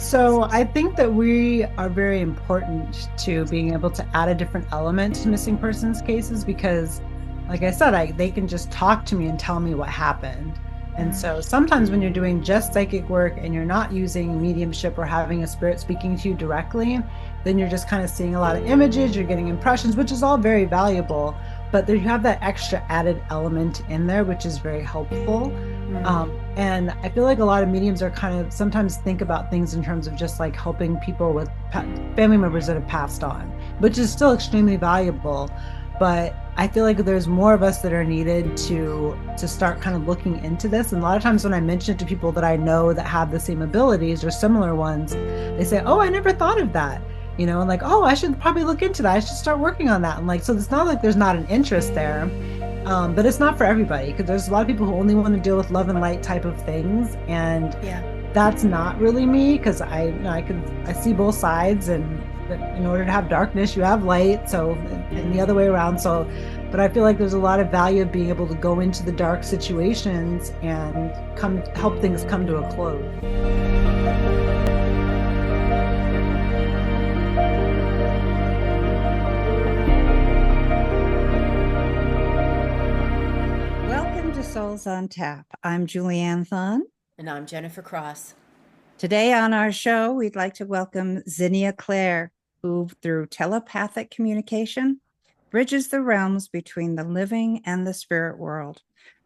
So I think that we are very important to being able to add a different element to missing persons cases because, like I said, they can just talk to me and tell me what happened. And so sometimes when you're doing just psychic work and you're not using mediumship or having a spirit speaking to you directly, then you're just kind of seeing a lot of images, you're getting impressions, which is all very valuable. But there you have that extra added element in there, which is very helpful. And I feel like a lot of mediums are kind of sometimes think about things in terms of just like helping people with family members that have passed on, which is still extremely valuable. But I feel like there's more of us that are needed to start kind of looking into this. And a lot of times when I mention it to people that I know that have the same abilities or similar ones, they say, "Oh, I never thought of that." And like, "Oh, I should probably look into that. I should start working on that." And like, so it's not like there's not an interest there. But it's not for everybody because there's a lot of people who only want to deal with love and light type of things, and Yeah. that's not really me because I see both sides, and that in order to have darkness, you have light. So, and the other way around. So, but I feel like there's a lot of value of being able to go into the dark situations and come help things come to a close. Welcome to Souls on Tap. I'm Julianne Thon. And I'm Jennifer Cross. Today on our show, we'd like to welcome Zinnia Claire, who, through telepathic communication, bridges the realms between the living and the spirit world.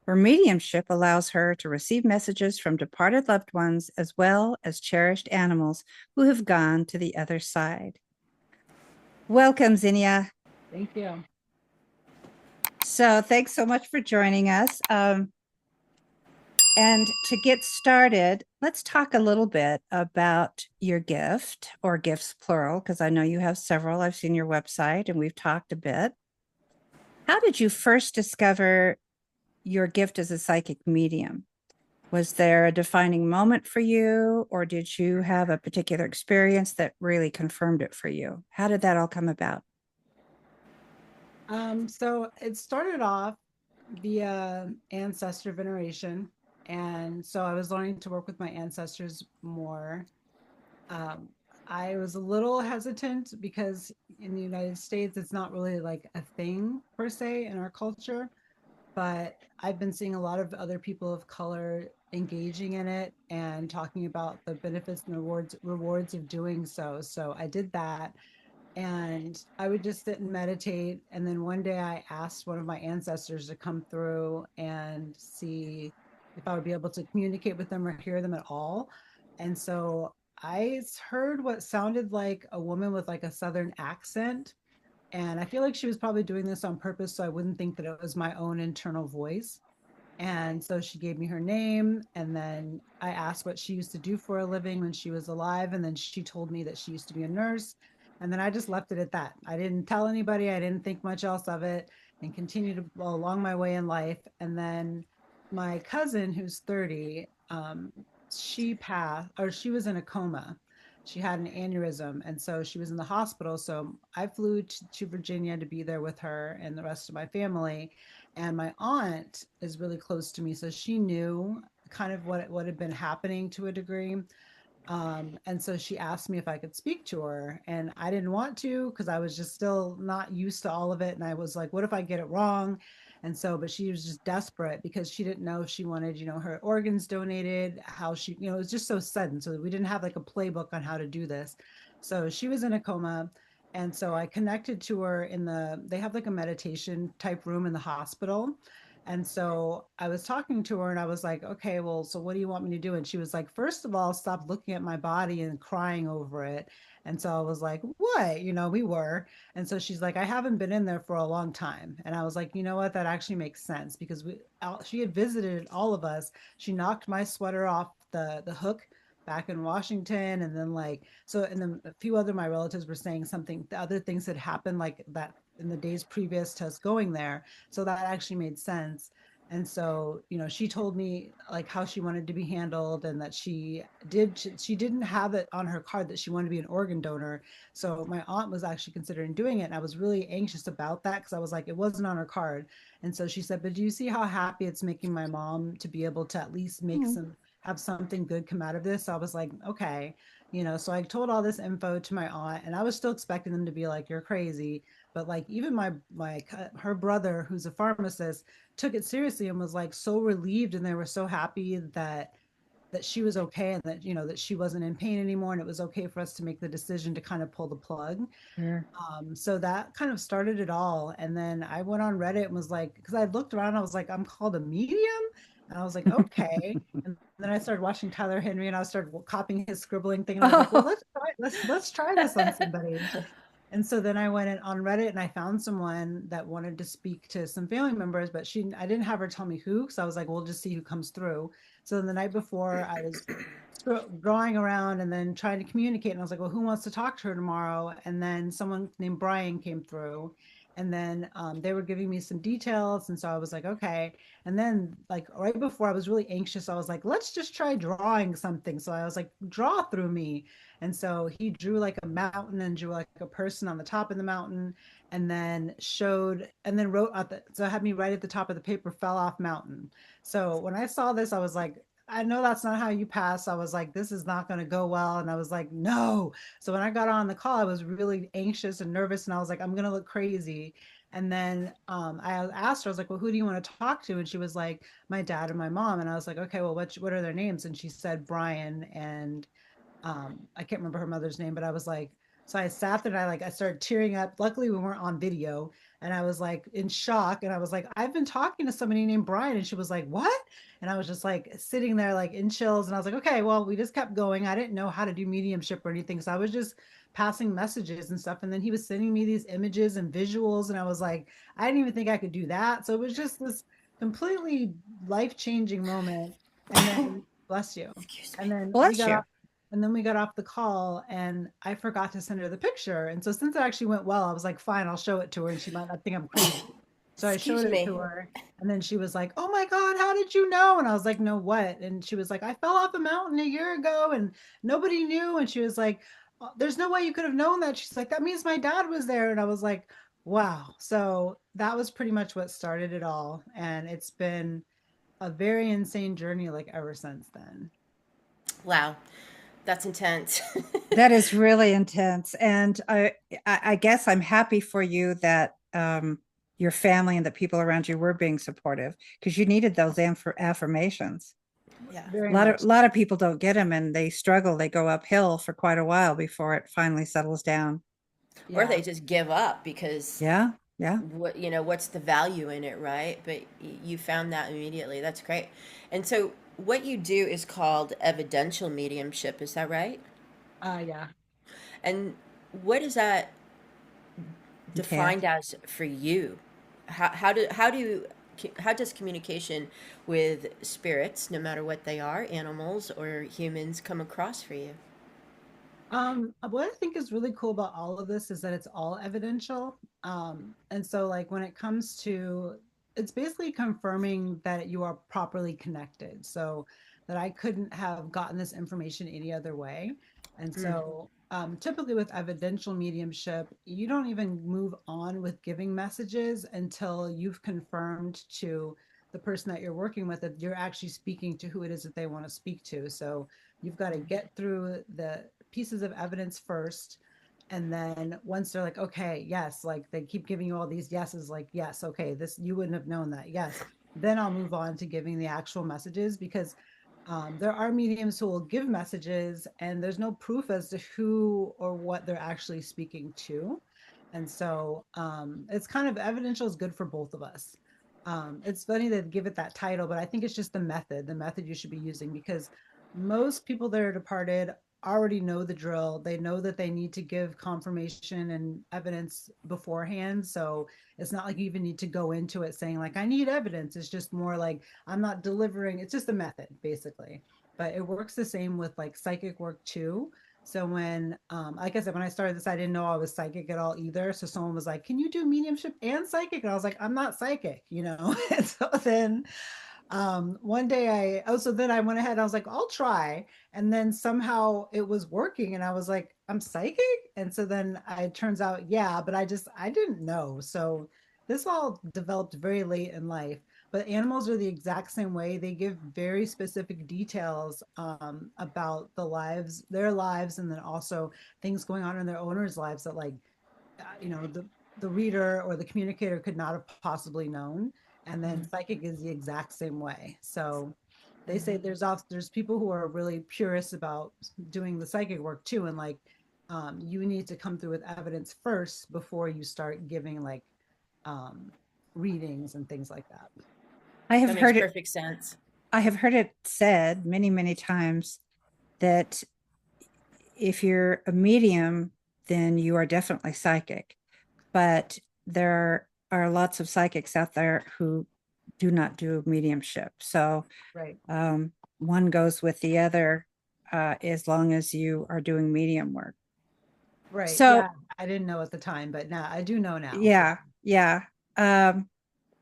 Her mediumship allows her to receive messages from departed loved ones as well as cherished animals who have gone to the other side. Welcome, Zinnia. Thank you. So thanks so much for joining us. And to get started, let's talk a little bit about your gift, or gifts plural, because I know you have several. I've seen your website and we've talked a bit. How did you first discover your gift as a psychic medium? Was there a defining moment for you, or did you have a particular experience that really confirmed it for you? How did that all come about? So it started off via ancestor veneration. And so I was learning to work with my ancestors more. Um, I was a little hesitant because in the United States, it's not really like a thing per se in our culture. But I've been seeing a lot of other people of color engaging in it and talking about the benefits and rewards of doing so. So I did that, and I would just sit and meditate. And then one day I asked one of my ancestors to come through and see if I would be able to communicate with them or hear them at all. And so I heard what sounded like a woman with like a Southern accent. And I feel like she was probably doing this on purpose so I wouldn't think that it was my own internal voice. And so she gave me her name. And then I asked what she used to do for a living when she was alive. And then she told me that she used to be a nurse. And then I just left it at that. I didn't tell anybody, I didn't think much else of it, and continued along my way in life. And then my cousin, who's 30, she passed, or she was in a coma. She had an aneurysm. And so she was in the hospital. So I flew to Virginia to be there with her and the rest of my family. And my aunt is really close to me, so she knew kind of what had been happening to a degree. And so she asked me if I could speak to her, and I didn't want to because I was just still not used to all of it, and I was like, what if I get it wrong? And so, but she was just desperate because she didn't know if she wanted, her organs donated, how she, it was just so sudden. So we didn't have like a playbook on how to do this. So she was in a coma. And so I connected to her they have like a meditation type room in the hospital. And so I was talking to her and I was like, okay, well, so what do you want me to do? And she was like, first of all, stop looking at my body and crying over it. And so I was like, what? We were. And so she's like, I haven't been in there for a long time. And I was like, you know what? That actually makes sense because she had visited all of us. She knocked my sweater off the hook back in Washington. And then and then a few other my relatives were saying something, the other things had happened like that in the days previous to us going there. So that actually made sense. And so, she told me like how she wanted to be handled and that she didn't have it on her card that she wanted to be an organ donor. So my aunt was actually considering doing it. And I was really anxious about that because I was like, it wasn't on her card. And so she said, but do you see how happy it's making my mom to be able to at least make Hmm. some have something good come out of this. So I was like, okay, so I told all this info to my aunt, and I was still expecting them to be like, you're crazy. But like even her brother, who's a pharmacist, took it seriously and was like so relieved, and they were so happy that she was okay, and that that she wasn't in pain anymore, and it was okay for us to make the decision to kind of pull the plug. Sure. So that kind of started it all. And then I went on Reddit and was like, because I looked around, I was like, I'm called a medium. And I was like, okay. And then I started watching Tyler Henry, and I started copying his scribbling thing. And I was like, well, Oh, let's try this on somebody. And so then I went on Reddit and I found someone that wanted to speak to some family members, but I didn't have her tell me who. So I was like, we'll just see who comes through. So then the night before I was drawing around and then trying to communicate. And I was like, well, who wants to talk to her tomorrow? And then someone named Brian came through. And then they were giving me some details. And so I was like, okay. And then, like, right before I was really anxious, I was like, let's just try drawing something. So I was like, draw through me. And so he drew like a mountain and drew like a person on the top of the mountain, and then wrote at so had me write at the top of the paper, fell off mountain. So when I saw this, I was like, I know that's not how you pass. I was like, this is not going to go well. And I was like, no. So when I got on the call, I was really anxious and nervous. And I was like, I'm going to look crazy. And then I asked her, I was like, well, who do you want to talk to? And she was like, my dad and my mom. And I was like, okay, well, what are their names? And she said, Brian and I can't remember her mother's name, but I was like, so I sat there and I started tearing up. Luckily, we weren't on video, and I was like in shock. And I was like, I've been talking to somebody named Brian, and she was like, what? And I was just like sitting there like in chills. And I was like, okay, well, we just kept going. I didn't know how to do mediumship or anything, so I was just passing messages and stuff. And then he was sending me these images and visuals, and I was like, I didn't even think I could do that. So it was just this completely life-changing moment. And then bless you. Excuse And me. then we bless got you. off and then we got off the call, and I forgot to send her the picture. And so since it actually went well, I was like, fine, I'll show it to her and she might not think I'm crazy. So I showed Excuse it to me. her, and then she was like, oh my God, how did you know? And I was like, no, what? And she was like, I fell off a mountain a year ago and nobody knew. And she was like, there's no way you could have known that. She's like, that means my dad was there. And I was like, wow. So that was pretty much what started it all. And it's been a very insane journey like ever since then. Wow, that's intense. That is really intense. And I guess I'm happy for you that your family and the people around you were being supportive because you needed those affirmations. Yeah. A Very lot of much. a lot of people don't get them and they struggle. They go uphill for quite a while before it finally settles down. Or Yeah. they just give up because Yeah, yeah. what's the value in it, right? But you found that immediately. That's great. And so what you do is called evidential mediumship, is that right? Yeah. And what is that Okay. defined as for you? How does communication with spirits, no matter what they are, animals or humans, come across for you? What I think is really cool about all of this is that it's all evidential. And so like when it comes to it's basically confirming that you are properly connected. So that I couldn't have gotten this information any other way. And Mm. so typically with evidential mediumship, you don't even move on with giving messages until you've confirmed to the person that you're working with that you're actually speaking to who it is that they want to speak to. So you've got to get through the pieces of evidence first. And then once they're like, okay, yes, like they keep giving you all these yeses, like, yes, okay, this, you wouldn't have known that. Yes. Then I'll move on to giving the actual messages, because there are mediums who will give messages and there's no proof as to who or what they're actually speaking to. And so it's kind of evidential is good for both of us. It's funny to give it that title, but I think it's just the method you should be using, because most people that are departed already know the drill. They know that they need to give confirmation and evidence beforehand. So it's not like you even need to go into it saying, like, I need evidence. It's just more like, I'm not delivering. It's just a method, basically. But it works the same with like psychic work too. So when, like I said, when I started this, I didn't know I was psychic at all either. So someone was like, "Can you do mediumship and psychic?" And I was like, "I'm not psychic," you know. And so then one day so then I went ahead, I was like, I'll try. And then somehow it was working, and I was like, I'm psychic. And so then it turns out, yeah, but I didn't know. So this all developed very late in life. but animals are the exact same way. They give very specific details about their lives, and then also things going on in their owners' lives that, like, the reader or the communicator could not have possibly known. And then Mhm. psychic is the exact same way. So they say there's people who are really purists about doing the psychic work too, and like you need to come through with evidence first before you start giving like um, readings and things like that. I have That makes heard it. perfect sense. I have heard it said many, many times that if you're a medium, then you are definitely psychic. But there are lots of psychics out there who do not do mediumship. So Right. one goes with the other as long as you are doing medium work. Right. Yeah. So, I didn't know at the time, but now I do know now for yeah, sure. yeah. Um,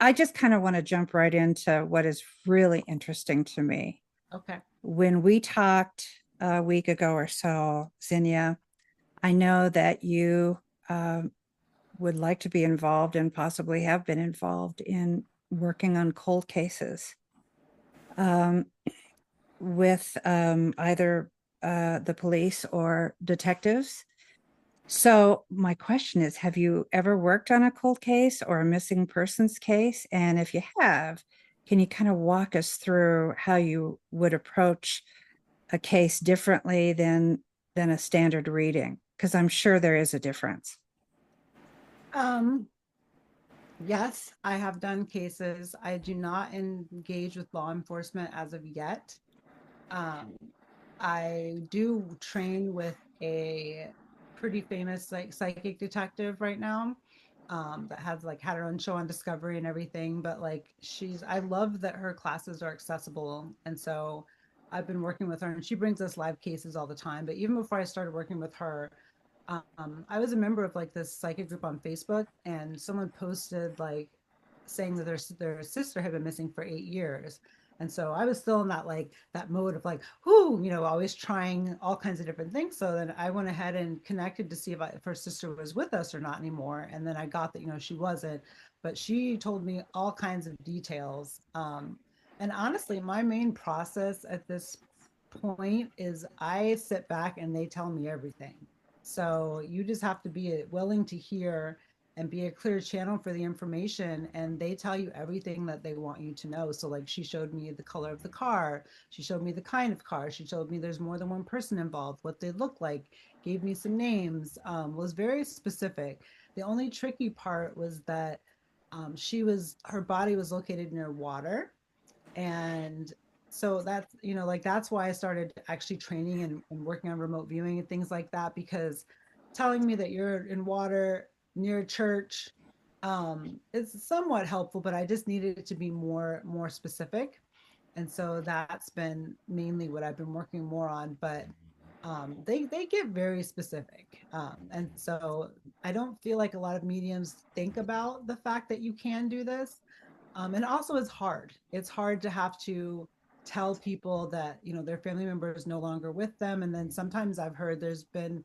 I just kind of want to jump right into what is really interesting to me. Okay. When we talked a week ago or so, Zinnia, I know that you would like to be involved and possibly have been involved in working on cold cases um, with either the police or detectives. So, my question is, have you ever worked on a cold case or a missing persons case? And if you have, can you kind of walk us through how you would approach a case differently than a standard reading? Because I'm sure there is a difference. Um, yes, I have done cases. I do not engage with law enforcement as of yet. Um, I do train with a pretty famous like psychic detective right now, that has like had her own show on Discovery and everything. But like I love that her classes are accessible, and so I've been working with her, and she brings us live cases all the time. But even before I started working with her, I was a member of like this psychic group on Facebook, and someone posted like saying that their sister had been missing for 8 years. And so I was still in that like that mode of like, whoo, always trying all kinds of different things. So then I went ahead and connected to see if her sister was with us or not anymore. And then I got that, she wasn't, but she told me all kinds of details. And honestly, my main process at this point is I sit back and they tell me everything. So you just have to be willing to hear and be a clear channel for the information, and they tell you everything that they want you to know. So like she showed me the color of the car, she showed me the kind of car, she showed me there's more than one person involved, what they look like, gave me some names, was very specific. The only tricky part was that her body was located near water, and so that's like that's why I started actually training and working on remote viewing and things like that, because telling me that you're in water near a church is somewhat helpful, but I just needed it to be more specific. And so that's been mainly what I've been working more on. But they get very specific, and so I don't feel like a lot of mediums think about the fact that you can do this. And also it's hard. It's hard to have to tell people that, their family member is no longer with them. And then sometimes I've heard there's been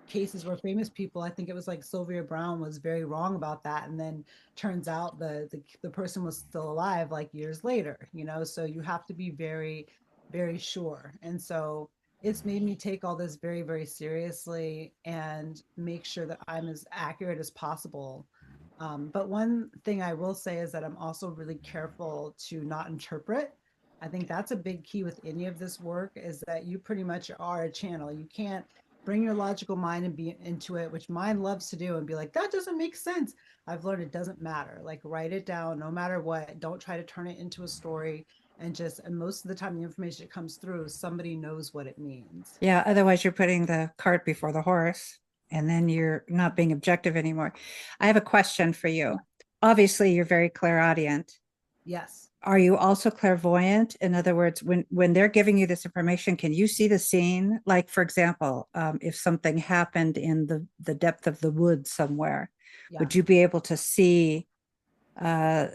cases where famous people, I think it was like Sylvia Brown, was very wrong about that. And then turns out the person was still alive like years later. So you have to be very, very sure. And so it's made me take all this very, very seriously and make sure that I'm as accurate as possible. But one thing I will say is that I'm also really careful to not interpret. I think that's a big key with any of this work, is that you pretty much are a channel. You can't bring your logical mind and be into it, which mine loves to do, and be like, that doesn't make sense. I've learned it doesn't matter. Like, write it down no matter what. Don't try to turn it into a story. And most of the time, the information that comes through, somebody knows what it means. Yeah, otherwise you're putting the cart before the horse and then you're not being objective anymore. I have a question for you. Obviously, you're very clairaudient. Yes. Are you also clairvoyant? In other words, when they're giving you this information, can you see the scene? Like, for example, if something happened in the depth of the woods somewhere, Yeah. would you be able to see uh,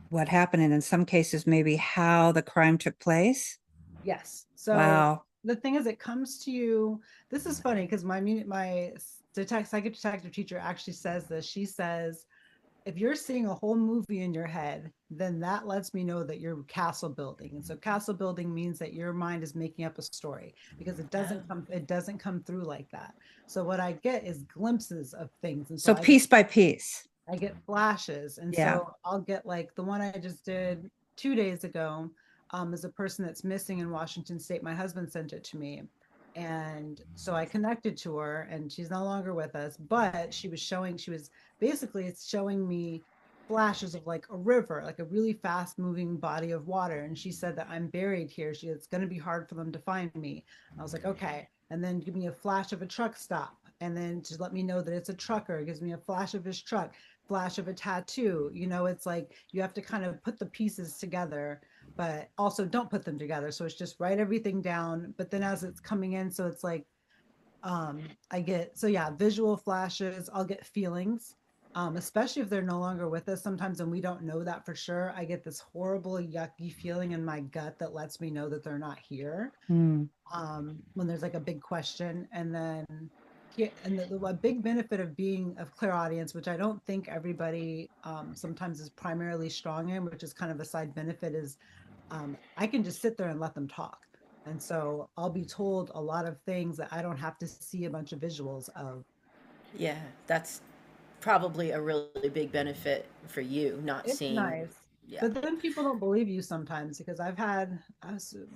what happened? And in some cases, maybe how the crime took place? Yes. So Wow. the thing is, it comes to you. This is funny because my psychic detective teacher actually says this. She says, if you're seeing a whole movie in your head, then that lets me know that you're castle building. And so castle building means that your mind is making up a story because Oh, it doesn't come through like that. So what I get is glimpses of things. And so So piece by piece. I get flashes. And Yeah. so I'll get like the one I just did 2 days ago, is a person that's missing in Washington State. My husband sent it to me. And so I connected to her and she's no longer with us, but she was basically, it's showing me flashes of like a river, like a really fast moving body of water. And she said that I'm buried here. It's going to be hard for them to find me. I was like, okay. And then give me a flash of a truck stop. And then to let me know that it's a trucker, it gives me a flash of his truck, flash of a tattoo. It's like you have to kind of put the pieces together, but also don't put them together. So it's just write everything down. But then as it's coming in, so it's like I get, so yeah, visual flashes, I'll get feelings. Especially if they're no longer with us sometimes and we don't know that for sure. I get this horrible, yucky feeling in my gut that lets me know that they're not here, Mm. when there's like a big question. And then a big benefit of being of clairaudience, which I don't think everybody sometimes is primarily strong in, which is kind of a side benefit, is I can just sit there and let them talk. And so I'll be told a lot of things that I don't have to see a bunch of visuals of. yeah, that's probably a really big benefit for you, not It's seeing. nice. Yeah. But then people don't believe you sometimes because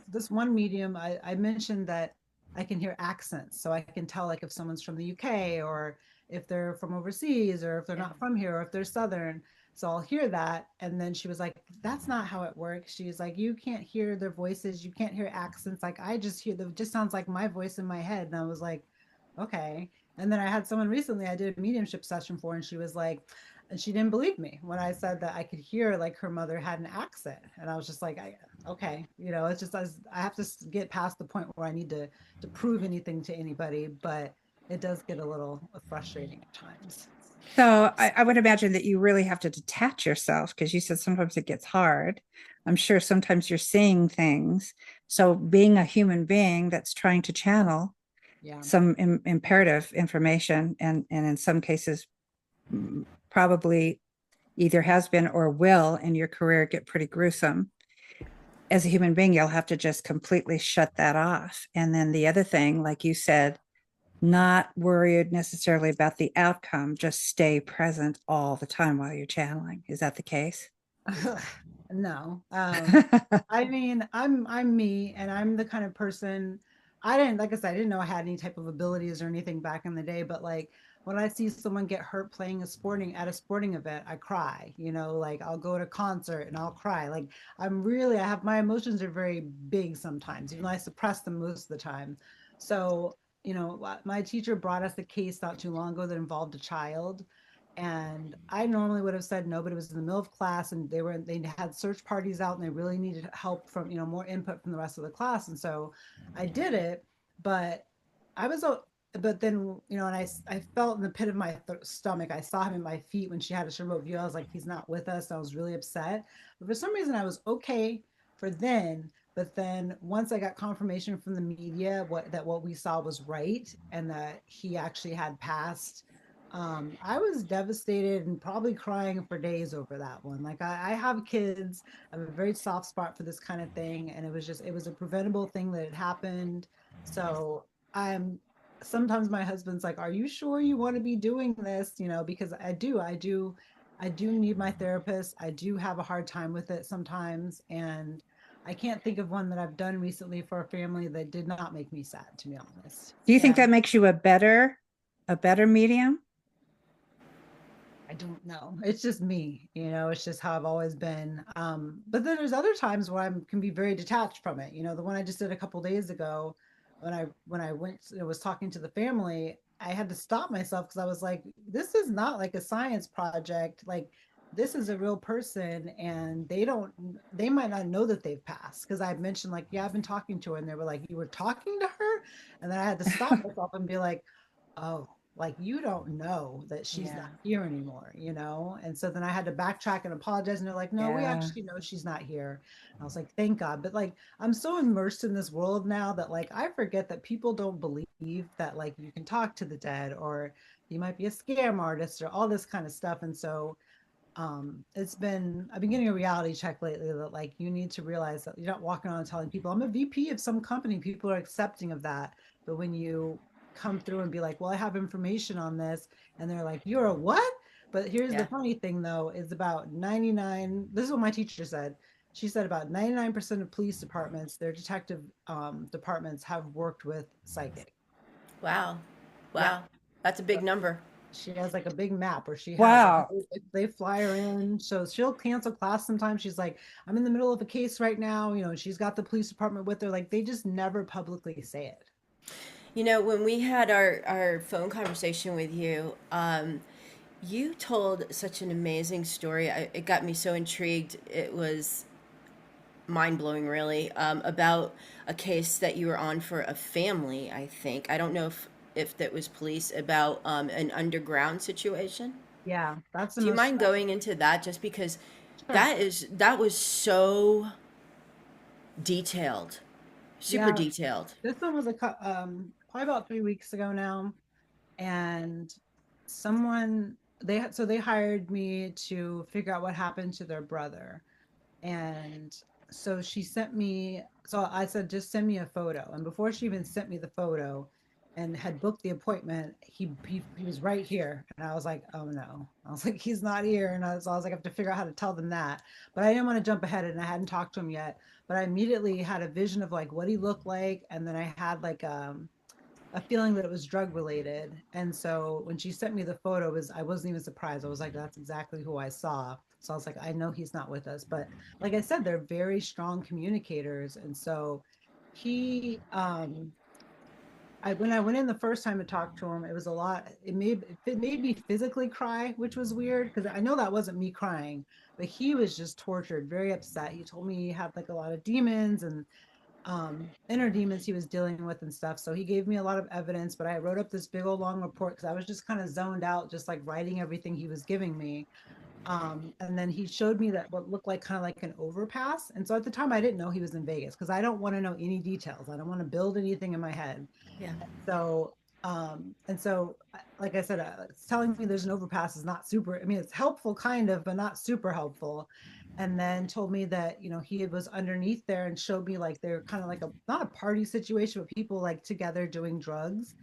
this one medium, I mentioned that I can hear accents. So I can tell like if someone's from the UK or if they're from overseas or if they're Yeah. not from here or if they're Southern. So I'll hear that. And then she was like, that's not how it works. She's like, you can't hear their voices. You can't hear accents. Like I just hear them, just sounds like my voice in my head. And I was like, okay. And then I had someone recently I did a mediumship session for, and she was like, and she didn't believe me when I said that I could hear like her mother had an accent. And I was just like, okay, it's just I have to get past the point where I need to prove anything to anybody, but it does get a little frustrating at times. So I would imagine that you really have to detach yourself because you said sometimes it gets hard. I'm sure sometimes you're seeing things. So being a human being that's trying to channel Yeah. some imperative information and in some cases probably either has been or will in your career get pretty gruesome. As a human being, you'll have to just completely shut that off. And then the other thing, like you said, not worried necessarily about the outcome, just stay present all the time while you're channeling. Is that the case? No. I mean, I'm me, and I'm the kind of person. I didn't, like I said, I didn't know I had any type of abilities or anything back in the day, but like when I see someone get hurt playing a sporting event, I cry. Like I'll go to a concert and I'll cry. Like I have my emotions are very big sometimes, even though I suppress them most of the time. So, my teacher brought us a case not too long ago that involved a child, and I normally would have said no, but it was in the middle of class and they had search parties out and they really needed help from, more input from the rest of the class. And so I did it, but I was, but then, and I felt in the pit of my stomach, I saw him in my feet when she had a remote view. I was like, he's not with us. I was really upset, but for some reason I was okay for then. But then once I got confirmation from the media, what we saw was right and that he actually had passed, I was devastated and probably crying for days over that one. Like I have kids, I have a very soft spot for this kind of thing, and it was a preventable thing that had happened. So I'm sometimes my husband's like, "Are you sure you want to be doing this?" Because I do need my therapist. I do have a hard time with it sometimes, and I can't think of one that I've done recently for a family that did not make me sad, to be honest. Do you think Yeah. that makes you a better medium? I don't know. It's just me, it's just how I've always been. But then there's other times where I can be very detached from it. The one I just did a couple days ago when I went, was talking to the family, I had to stop myself because I was like, this is not like a science project. Like this is a real person and they might not know that they've passed because I mentioned like, yeah, I've been talking to her, and they were like, you were talking to her? And then I had to stop myself and be like, oh, like you don't know that she's Yeah. not here anymore, And so then I had to backtrack and apologize, and they're like, no, we Yeah. actually know she's not here. And I was like, thank God. But like I'm so immersed in this world now that like I forget that people don't believe that like you can talk to the dead or you might be a scam artist or all this kind of stuff. And so I've been getting a reality check lately that like you need to realize that you're not walking around telling people I'm a VP of some company. People are accepting of that. But when you come through and be like, well, I have information on this, and they're like, you're a what? But here's the Yeah. funny thing though, is about 99, this is what my teacher said. She said about 99% of police departments, their detective departments have worked with psychic. Wow. Yeah. Wow. That's a big number. She has like a big map where she has like Wow. they fly her in, so she'll cancel class sometimes. She's like, I'm in the middle of a case right now, you know, and she's got the police department with her. Like they just never publicly say it. You know, when we had our phone conversation with you, you told such an amazing story. It got me so intrigued. It was mind blowing, really, about a case that you were on for a family. I think I don't know if that was police about an underground situation. Yeah, that's the Do you most mind going into that? Just because sure. that was so detailed, super Yeah, detailed. this one was probably about 3 weeks ago now, and someone they hired me to figure out what happened to their brother. And so she sent me, so I said, just send me a photo. And before she even sent me the photo and had booked the appointment, he was right here. And I was like, oh no. I was like, he's not here. And I was like, I have to figure out how to tell them that. But I didn't want to jump ahead and I hadn't talked to him yet. But I immediately had a vision of like what he looked like. And then I had like a feeling that it was drug related. And so when she sent me the photo, I wasn't even surprised. I was like, that's exactly who I saw. So I was like, I know he's not with us. But like I said, they're very strong communicators. And so he when I went in the first time to talk to him, it was a lot. It made me physically cry, which was weird because I know that wasn't me crying, but he was just tortured, very upset. He told me he had like a lot of demons and inner demons he was dealing with and stuff. So he gave me a lot of evidence, but I wrote up this big old long report because I was just kind of zoned out, just like writing everything he was giving me. And then he showed me that what looked like kind of like an overpass. And so at the time, I didn't know he was in Vegas because I don't want to know any details. I don't want to build anything in my head. Yeah. So, like I said, it's telling me there's an overpass is not super. I mean, it's helpful kind of, but not super helpful. And then told me that, you know, he was underneath there and showed me like they're kind of like not a party situation, but people like together doing drugs.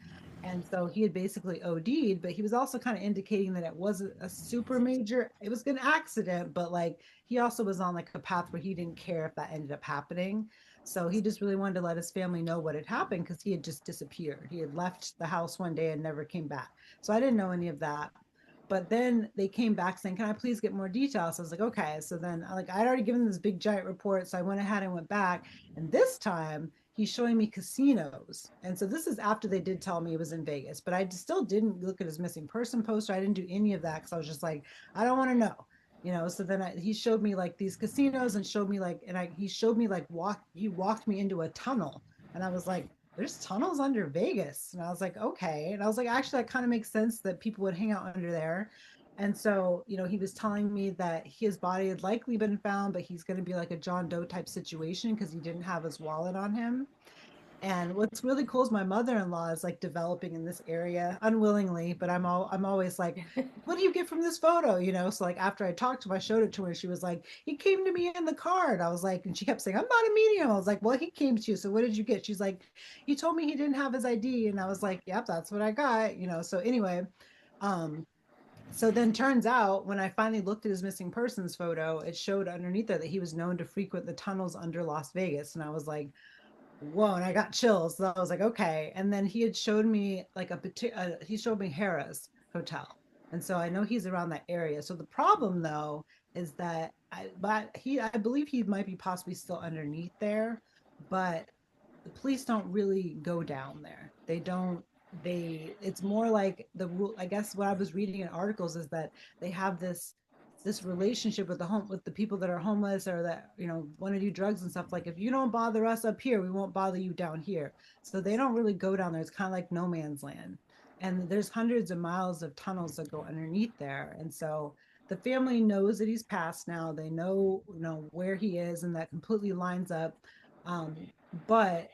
And so he had basically OD'd, but he was also kind of indicating that it wasn't a super major, it was an accident, but like he also was on like a path where he didn't care if that ended up happening. So he just really wanted to let his family know what had happened because he had just disappeared. He had left the house one day and never came back. So I didn't know any of that. But then they came back saying, "Can I please get more details?" So I was like, "Okay." So then, like, I'd already given this big giant report, so I went ahead and went back. And this time, he's showing me casinos. And so this is after they did tell me he was in Vegas, but I still didn't look at his missing person poster. I didn't do any of that because I was just like, I don't want to know. You know, so then he showed me like these casinos and showed me like, he showed me like he walked me into a tunnel, and I was like, there's tunnels under Vegas. And I was like, okay. And I was like, actually, that kind of makes sense that people would hang out under there. And so, you know, he was telling me that his body had likely been found, but he's going to be like a John Doe type situation because he didn't have his wallet on him. And what's really cool is my mother-in-law is like developing in this area unwillingly, but I'm always like, what do you get from this photo? You know, so like after I talked to him, I showed it to her. She was like, he came to me in the car. And I was like, and she kept saying, I'm not a medium. I was like, well, he came to you. So what did you get? She's like, he told me he didn't have his ID. And I was like, yep, that's what I got. You know, so anyway, um, so then turns out when I finally looked at his missing persons photo, it showed underneath there that he was known to frequent the tunnels under Las Vegas. And I was like, whoa, and I got chills. So I was like, okay. And then he had showed me like he showed me Harrah's hotel. And so I know he's around that area. So the problem though is that I believe he might be possibly still underneath there, but the police don't really go down there. They don't it's more like the rule. I guess what I was reading in articles is that they have this relationship with the people that are homeless or that, you know, want to do drugs and stuff. Like, if you don't bother us up here, we won't bother you down here. So they don't really go down there. It's kind of like no man's land. And there's hundreds of miles of tunnels that go underneath there. And so the family knows that he's passed now. They know, you know, where he is, and that completely lines up. But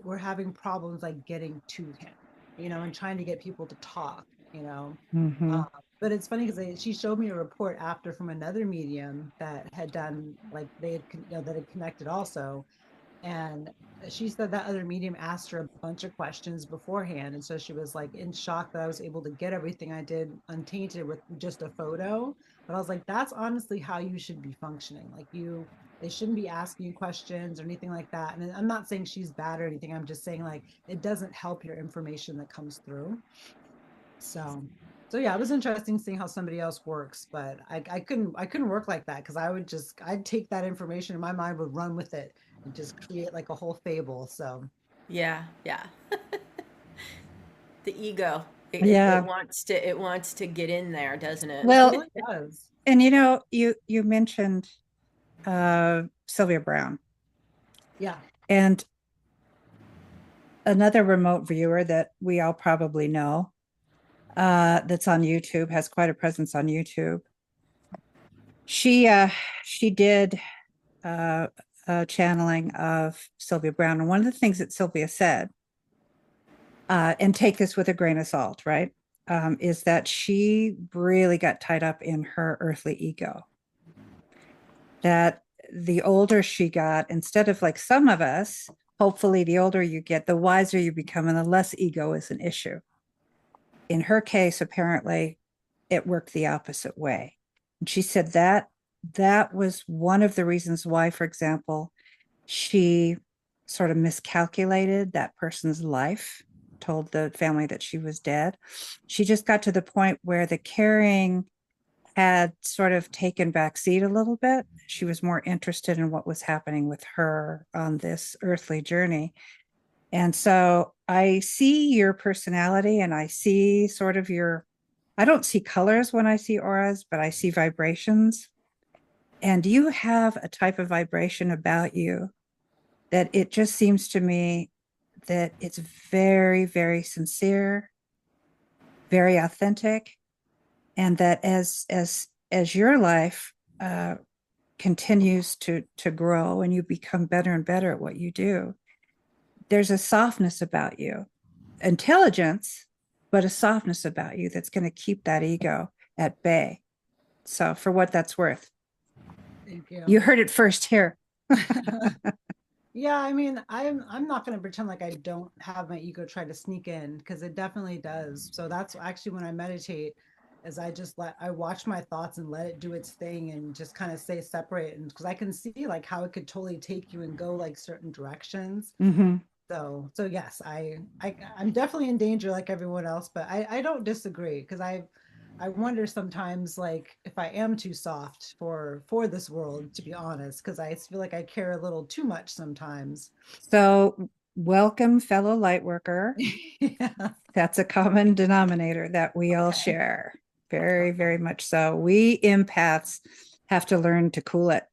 we're having problems like getting to him, you know, and trying to get people to talk, you know. Mm-hmm. But it's funny because she showed me a report after from another medium that had done like they had that had connected also, and she said that other medium asked her a bunch of questions beforehand, and so she was like in shock that I was able to get everything I did untainted with just a photo. But I was like, that's honestly how you should be functioning. Like they shouldn't be asking you questions or anything like that. And I'm not saying she's bad or anything. I'm just saying like it doesn't help your information that comes through. So, so yeah, it was interesting seeing how somebody else works, but I couldn't work like that because I'd take that information and my mind would run with it and just create like a whole fable. So Yeah, yeah. The ego. Yeah. It wants to get in there, doesn't it? it Well, really does. and you mentioned Sylvia Brown, Yeah. and another remote viewer that we all probably know, that's on YouTube, has quite a presence on YouTube. She did uh, a channeling of Sylvia Brown, and one of the things that Sylvia said, and take this with a grain of salt, right, is that she really got tied up in her earthly ego. That the older she got, instead of like some of us, hopefully the older you get, the wiser you become, and the less ego is an issue. In her case, apparently, it worked the opposite way. And she said that was one of the reasons why, for example, she sort of miscalculated that person's life, told the family that she was dead. She just got to the point where the caring had sort of taken back seat a little bit. She was more interested in what was happening with her on this earthly journey. And so I see your personality and I see sort of I don't see colors when I see auras, but I see vibrations. And you have a type of vibration about you that it just seems to me that it's very, very sincere, very authentic, and that as your life continues to grow and you become better and better at what you do, there's a softness about you, intelligence, but a softness about you that's going to keep that ego at bay. So, for what that's worth, Thank you you. heard it first here. Yeah, I mean, I'm not going to pretend like I don't have my ego try to sneak in because it definitely does. So that's actually when I meditate, is I watch my thoughts and let it do its thing and just kind of stay separate. And because I can see like how it could totally take you and go like certain directions. Mm-hmm. So yes, I'm definitely in danger like everyone else, but I don't disagree because I wonder sometimes like if I am too soft for this world, to be honest, because I feel like I care a little too much sometimes. So, welcome, fellow light worker. Yeah. That's a common denominator that we all Okay. share. That's Very, very awesome. much so. We empaths have to learn to cool it,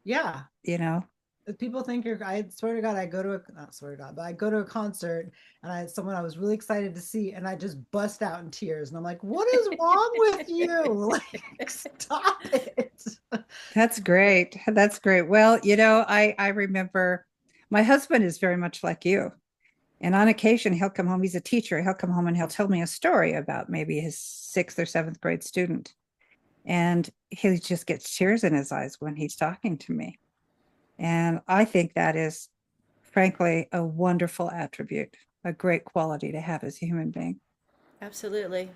Yeah. you know? If people think I swear to God, I go to not swear to God, but I go to a concert and someone I was really excited to see and I just bust out in tears. And I'm like, what is wrong with you? Like, stop it. That's great. That's great. Well, I remember my husband is very much like you. And on occasion, he'll come home. He's a teacher. He'll come home and he'll tell me a story about maybe his sixth or seventh grade student. And he just gets tears in his eyes when he's talking to me. And I think that is, frankly, a wonderful attribute, a great quality to have as a human being. Absolutely.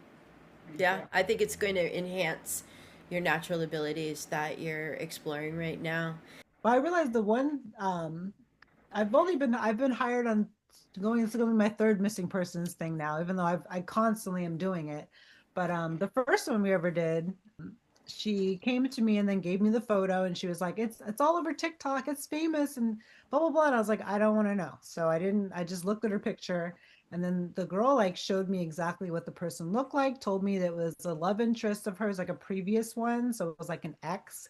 Thank Yeah, you. I think it's going to enhance your natural abilities that you're exploring right now. Well, I realized the one I've been hired on going it's going to be my third missing persons thing now, even though I constantly am doing it. But the first one we ever did, she came to me and then gave me the photo and she was like, it's all over TikTok, it's famous and blah blah blah. And I was like, I don't want to know. So I just looked at her picture and then the girl like showed me exactly what the person looked like, told me that it was a love interest of hers, like a previous one. So it was like an ex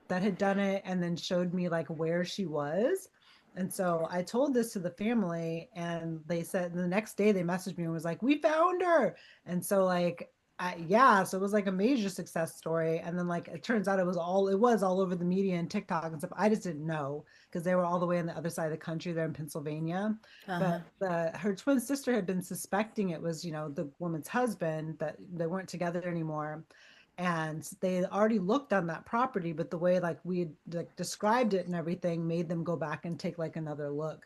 that had done it and then showed me like where she was. And so I told this to the family and they said the next day they messaged me and was like, we found her. And so like Yeah, so it was like a major success story, and then like it turns out it was all over the media and TikTok and stuff. I just didn't know because they were all the way on the other side of the country. They're in Pennsylvania, Uh-huh. but her twin sister had been suspecting it was the woman's husband, that they weren't together anymore, and they had already looked on that property, but the way like we had like described it and everything made them go back and take like another look.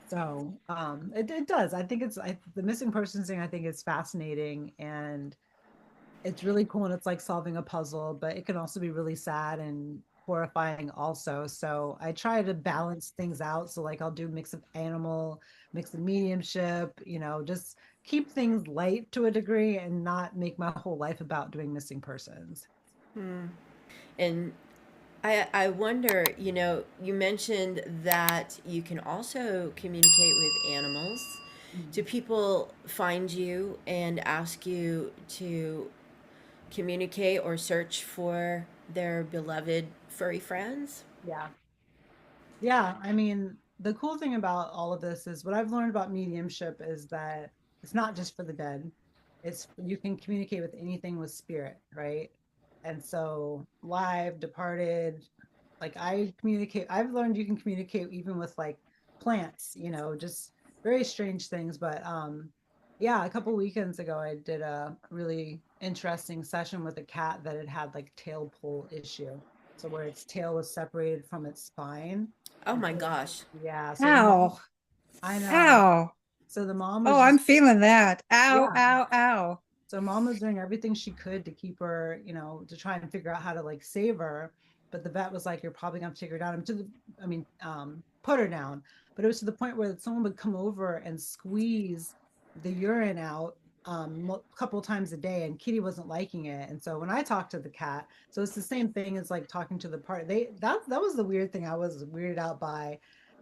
So it does. I think the missing persons thing I think is fascinating, and it's really cool, and it's like solving a puzzle, but it can also be really sad and horrifying also. So I try to balance things out. So like I'll do mix of animal, mix of mediumship, just keep things light to a degree and not make my whole life about doing missing persons. And I wonder, you mentioned that you can also communicate with animals. Mhm. Do people find you and ask you to communicate or search for their beloved furry friends? Yeah. Yeah, I mean, the cool thing about all of this is what I've learned about mediumship is that it's not just for the dead. It's you can communicate with anything with spirit, right? And so live, departed, like I've learned you can communicate even with like plants, just very strange things. But yeah, a couple weekends ago I did a really interesting session with a cat that had had like tail pull issue. So where its tail was separated from its spine. Oh And my so, gosh. yeah, so the mom, Ow. I know. Ow. So the mom Oh, was I'm just, feeling that. Ow, yeah. ow, ow. So mom was doing everything she could to keep her, to try and figure out how to like save her. But the vet was like, "You're probably gonna have to take her down." Put her down. But it was to the point where someone would come over and squeeze the urine out a couple times a day, and Kitty wasn't liking it. And so when I talked to the cat, so it's the same thing as like talking to the part. That was the weird thing I was weirded out by,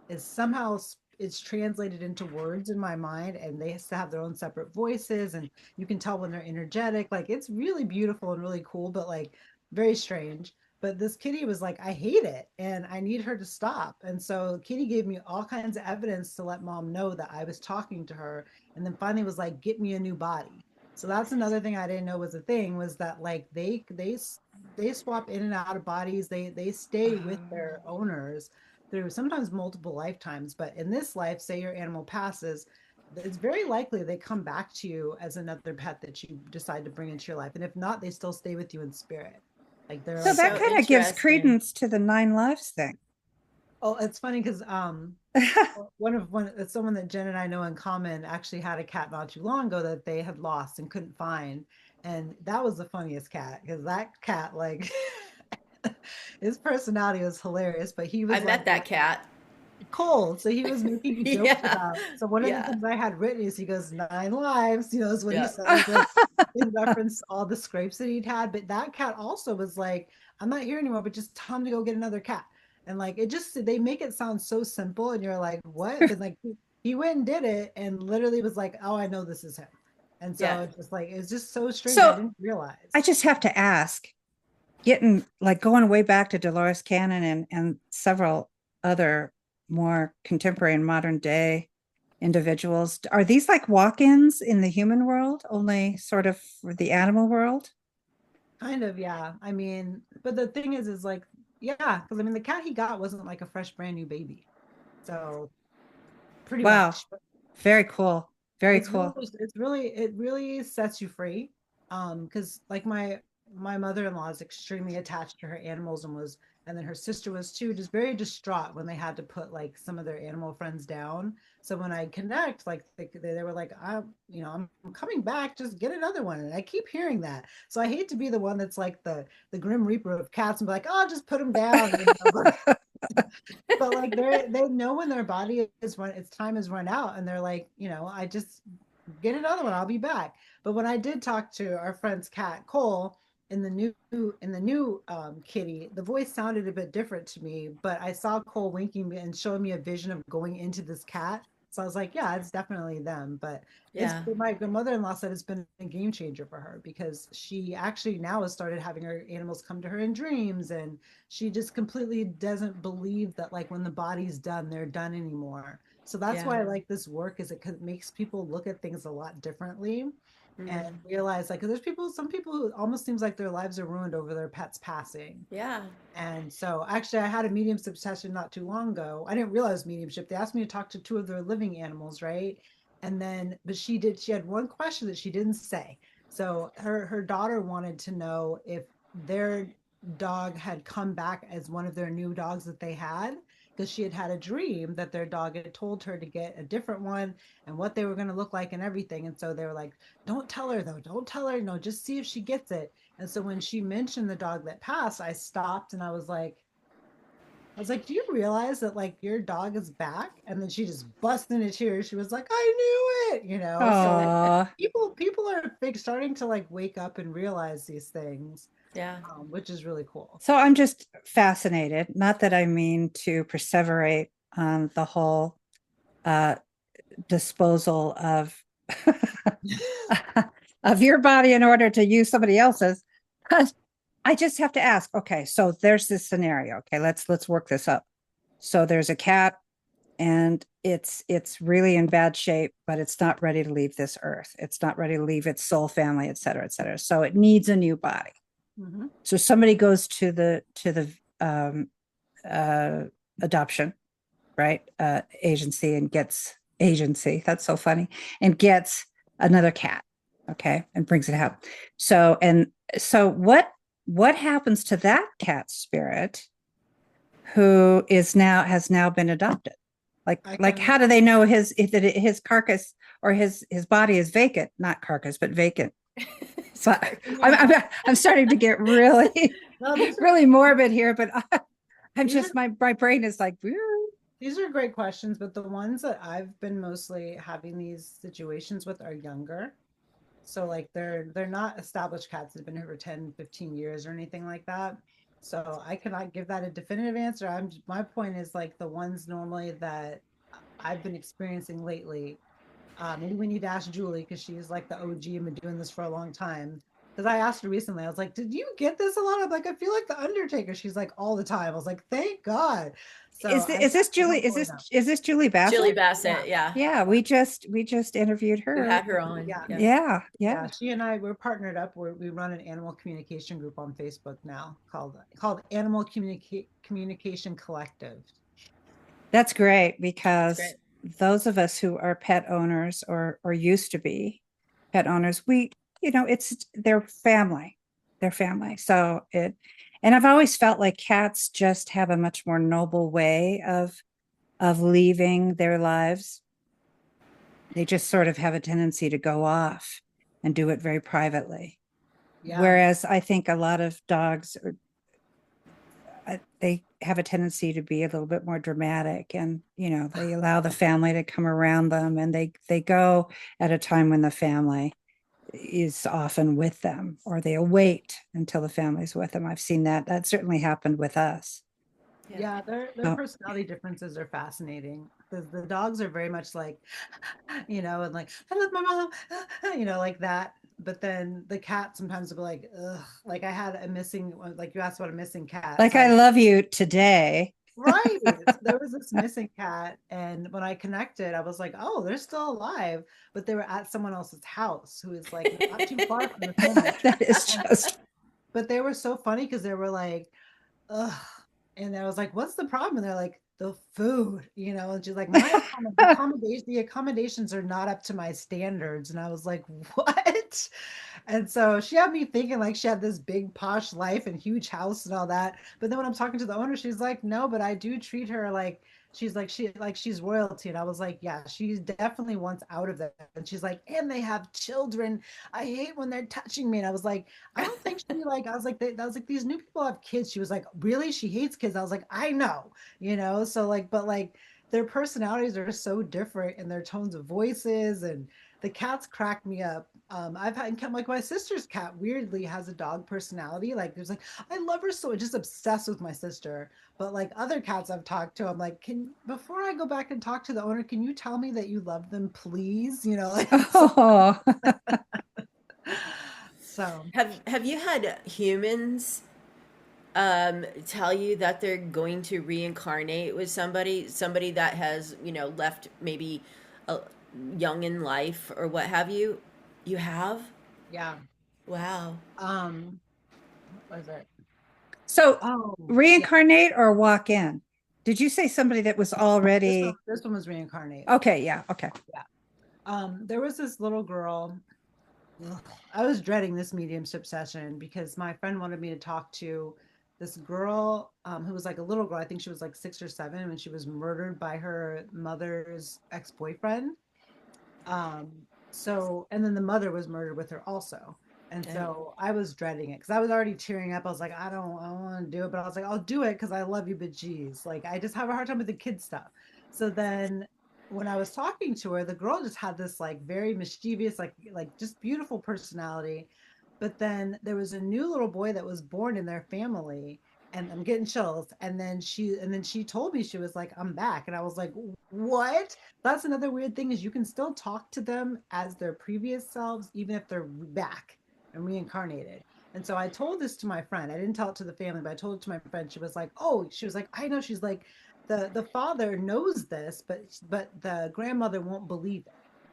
is somehow it's translated into words in my mind, and they have their own separate voices, and you can tell when they're energetic. Like it's really beautiful and really cool, but like very strange. But this kitty was like, I hate it and I need her to stop. And so Kitty gave me all kinds of evidence to let mom know that I was talking to her. And then finally was like, get me a new body. So that's another thing I didn't know was a thing, was that like they swap in and out of bodies. They stay with their owners through sometimes multiple lifetimes. But in this life, say your animal passes, it's very likely they come back to you as another pet that you decide to bring into your life. And if not, they still stay with you in spirit. Like they're So like, that So kind of gives interesting. credence to the nine lives thing. oh, it's funny because one someone that Jen and I know in common actually had a cat not too long ago that they had lost and couldn't find. And that was the funniest cat, because that cat, like, his personality was hilarious, but he I was like met that cat. cold. So he was making jokes Yeah. about. So one of the Yeah. things I had written is he goes, nine lives, is what he Yeah. says, like in reference to all the scrapes that he'd had. But that cat also was like, I'm not here anymore, but just tell him to go get another cat. And like it just they make it sound so simple, and you're like, what? But like he went and did it and literally was like, oh, I know this is him. And Yeah. so it's just like it's just so strange. I So didn't I realize. just have to ask, getting like going way back to Dolores Cannon and several other more contemporary and modern day individuals, are these like walk-ins in the human world, only sort of for the animal world? Kind of, yeah. I mean, but the thing is like, yeah, because I mean, the cat he got wasn't like a fresh, brand new baby. So pretty Wow. much, Very cool. Very it's cool. it really sets you free. Because like my mother-in-law is extremely attached to her animals, and then her sister was too, just very distraught when they had to put like some of their animal friends down. So when I connect, like they were like, I'm coming back, just get another one. And I keep hearing that. So I hate to be the one that's like the grim reaper of cats and be like, oh, just put them down. But like they know when their body is run, its time is run out, and they're like, I just get another one, I'll be back. But when I did talk to our friend's cat Cole in the new kitty, the voice sounded a bit different to me, but I saw Cole winking and showing me a vision of going into this cat. So I was like, yeah, it's definitely them. But it's Yeah. my mother-in-law said it's been a game changer for her, because she actually now has started having her animals come to her in dreams, and she just completely doesn't believe that like when the body's done, they're done anymore. So that's Yeah. why I like this work, is it makes people look at things a lot differently and Mm. realize, like, 'cause there's people, some people who almost seems like their lives are ruined over their pets passing. Yeah. And so actually I had a mediumship session not too long ago. I didn't realize mediumship. They asked me to talk to two of their living animals, right? And then, but she had one question that she didn't say. So her daughter wanted to know if their dog had come back as one of their new dogs that they had, because she had had a dream that their dog had told her to get a different one and what they were going to look like and everything. And so they were like, don't tell her though, don't tell her, no, just see if she gets it. And so when she mentioned the dog that passed, I stopped and I was like, do you realize that like your dog is back? And then she just busted into tears. She was like, I knew it, you know? So like Oh, people are big, starting to like wake up and realize these things, Yeah. which is really cool. so I'm just fascinated. Not that I mean to perseverate on the whole uh, disposal of of your body in order to use somebody else's. I just have to ask. Okay, so there's this scenario. Okay, let's work this up. So there's a cat, and it's really in bad shape, but it's not ready to leave this earth. It's not ready to leave its soul family, et cetera, et cetera. So it needs a new body. Mm-hmm. So somebody goes to the um, uh, adoption, right, agency, and gets agency. That's so funny, and gets another cat, okay, and brings it out. So what happens to that cat spirit who is now has now been adopted? I Like can how do they know his carcass or his body is vacant, not carcass, but vacant? But I'm starting to get really no, really morbid here, but I'm these just are my brain is like, these are great questions, but the ones that I've been mostly having these situations with are younger. So like they're not established cats that have been here for 10, 15 years or anything like that. So I cannot give that a definitive answer. My point is like the ones normally that I've been experiencing lately. Maybe we need to ask Julie because she's like the OG and been doing this for a long time. Because I asked her recently, I was like, "Did you get this a lot?" I'm like, "I feel like the Undertaker." She's like, "All the time." I was like, "Thank God." So I is this I Julie? don't really know. Is this Julie Julie Bassett? Yeah, Bassett. Yeah. Yeah, yeah, we just interviewed You her. had her on. yeah. Yeah. Yeah, Yeah, yeah. she and I we're partnered up. We run an animal communication group on Facebook now called Animal Communication Collective. That's great That's because great. those of us who are pet owners or used to be pet owners, we, it's their family, their family. So and I've always felt like cats just have a much more noble way of leaving their lives. They just sort of have a tendency to go off and do it very privately. Yeah, Whereas I think a lot of dogs they have a tendency to be a little bit more dramatic, and they allow the family to come around them, and they go at a time when the family is often with them, or they'll wait until the family's with them. I've seen that certainly happened with us. Yeah. yeah, their Oh, personality differences are fascinating because the dogs are very much like, and like I love my mom, like that. But then the cat sometimes will be like, ugh. Like I had a missing, like you asked about a missing cat. like So I I had love you today. right. So there was this missing cat, and when I connected, I was like, "Oh, they're still alive," but they were at someone else's house who is like not too far from the family. That is And just but they were so funny because they were like, "Ugh," and I was like, "What's the problem?" And they're like, "The food," and she's like, the accommodations are not up to my standards," and I was like, "What?" And so she had me thinking like she had this big posh life and huge house and all that. But then when I'm talking to the owner, she's like, no, but I do treat her like she's royalty. And I was like, yeah, she definitely wants out of that. And she's like, and they have children. I hate when they're touching me. And I was like, I don't think she like, I was like, these new people have kids. She was like, really? She hates kids. I was like, I know, so like, but like their personalities are so different and their tones of voices and the cats crack me up. I've had like my sister's cat weirdly has a dog personality. Like there's like I love her so just obsessed with my sister. But like other cats I've talked to, I'm like, can before I go back and talk to the owner, can you tell me that you love them, please? Like so, oh. so Have you had humans tell you that they're going to reincarnate with somebody that has, left maybe a, young in life or what have you? You have? Yeah. Wow. Um, what was it? So Oh, yeah. reincarnate or walk in? Did you say somebody that was This one, already this one was reincarnate. okay? Yeah, okay. Yeah. There was this little girl. Ugh, I was dreading this mediumship session because my friend wanted me to talk to this girl who was like a little girl. I think she was like 6 or 7 when she was murdered by her mother's ex-boyfriend. Um, so, and then the mother was murdered with her also. And Oh. so I was dreading it because I was already tearing up. I was like, I don't want to do it, but I was like, I'll do it because I love you, but geez, like I just have a hard time with the kid stuff. So then when I was talking to her, the girl just had this like very mischievous, like just beautiful personality. But then there was a new little boy that was born in their family, and I'm getting chills. And then she told me, she was like, I'm back. And I was like, what? That's another weird thing, is you can still talk to them as their previous selves, even if they're back and reincarnated. And so I told this to my friend. I didn't tell it to the family, but I told it to my friend. She was like, "Oh," she was like, "I know." She's like, "The father knows this, but the grandmother won't believe it."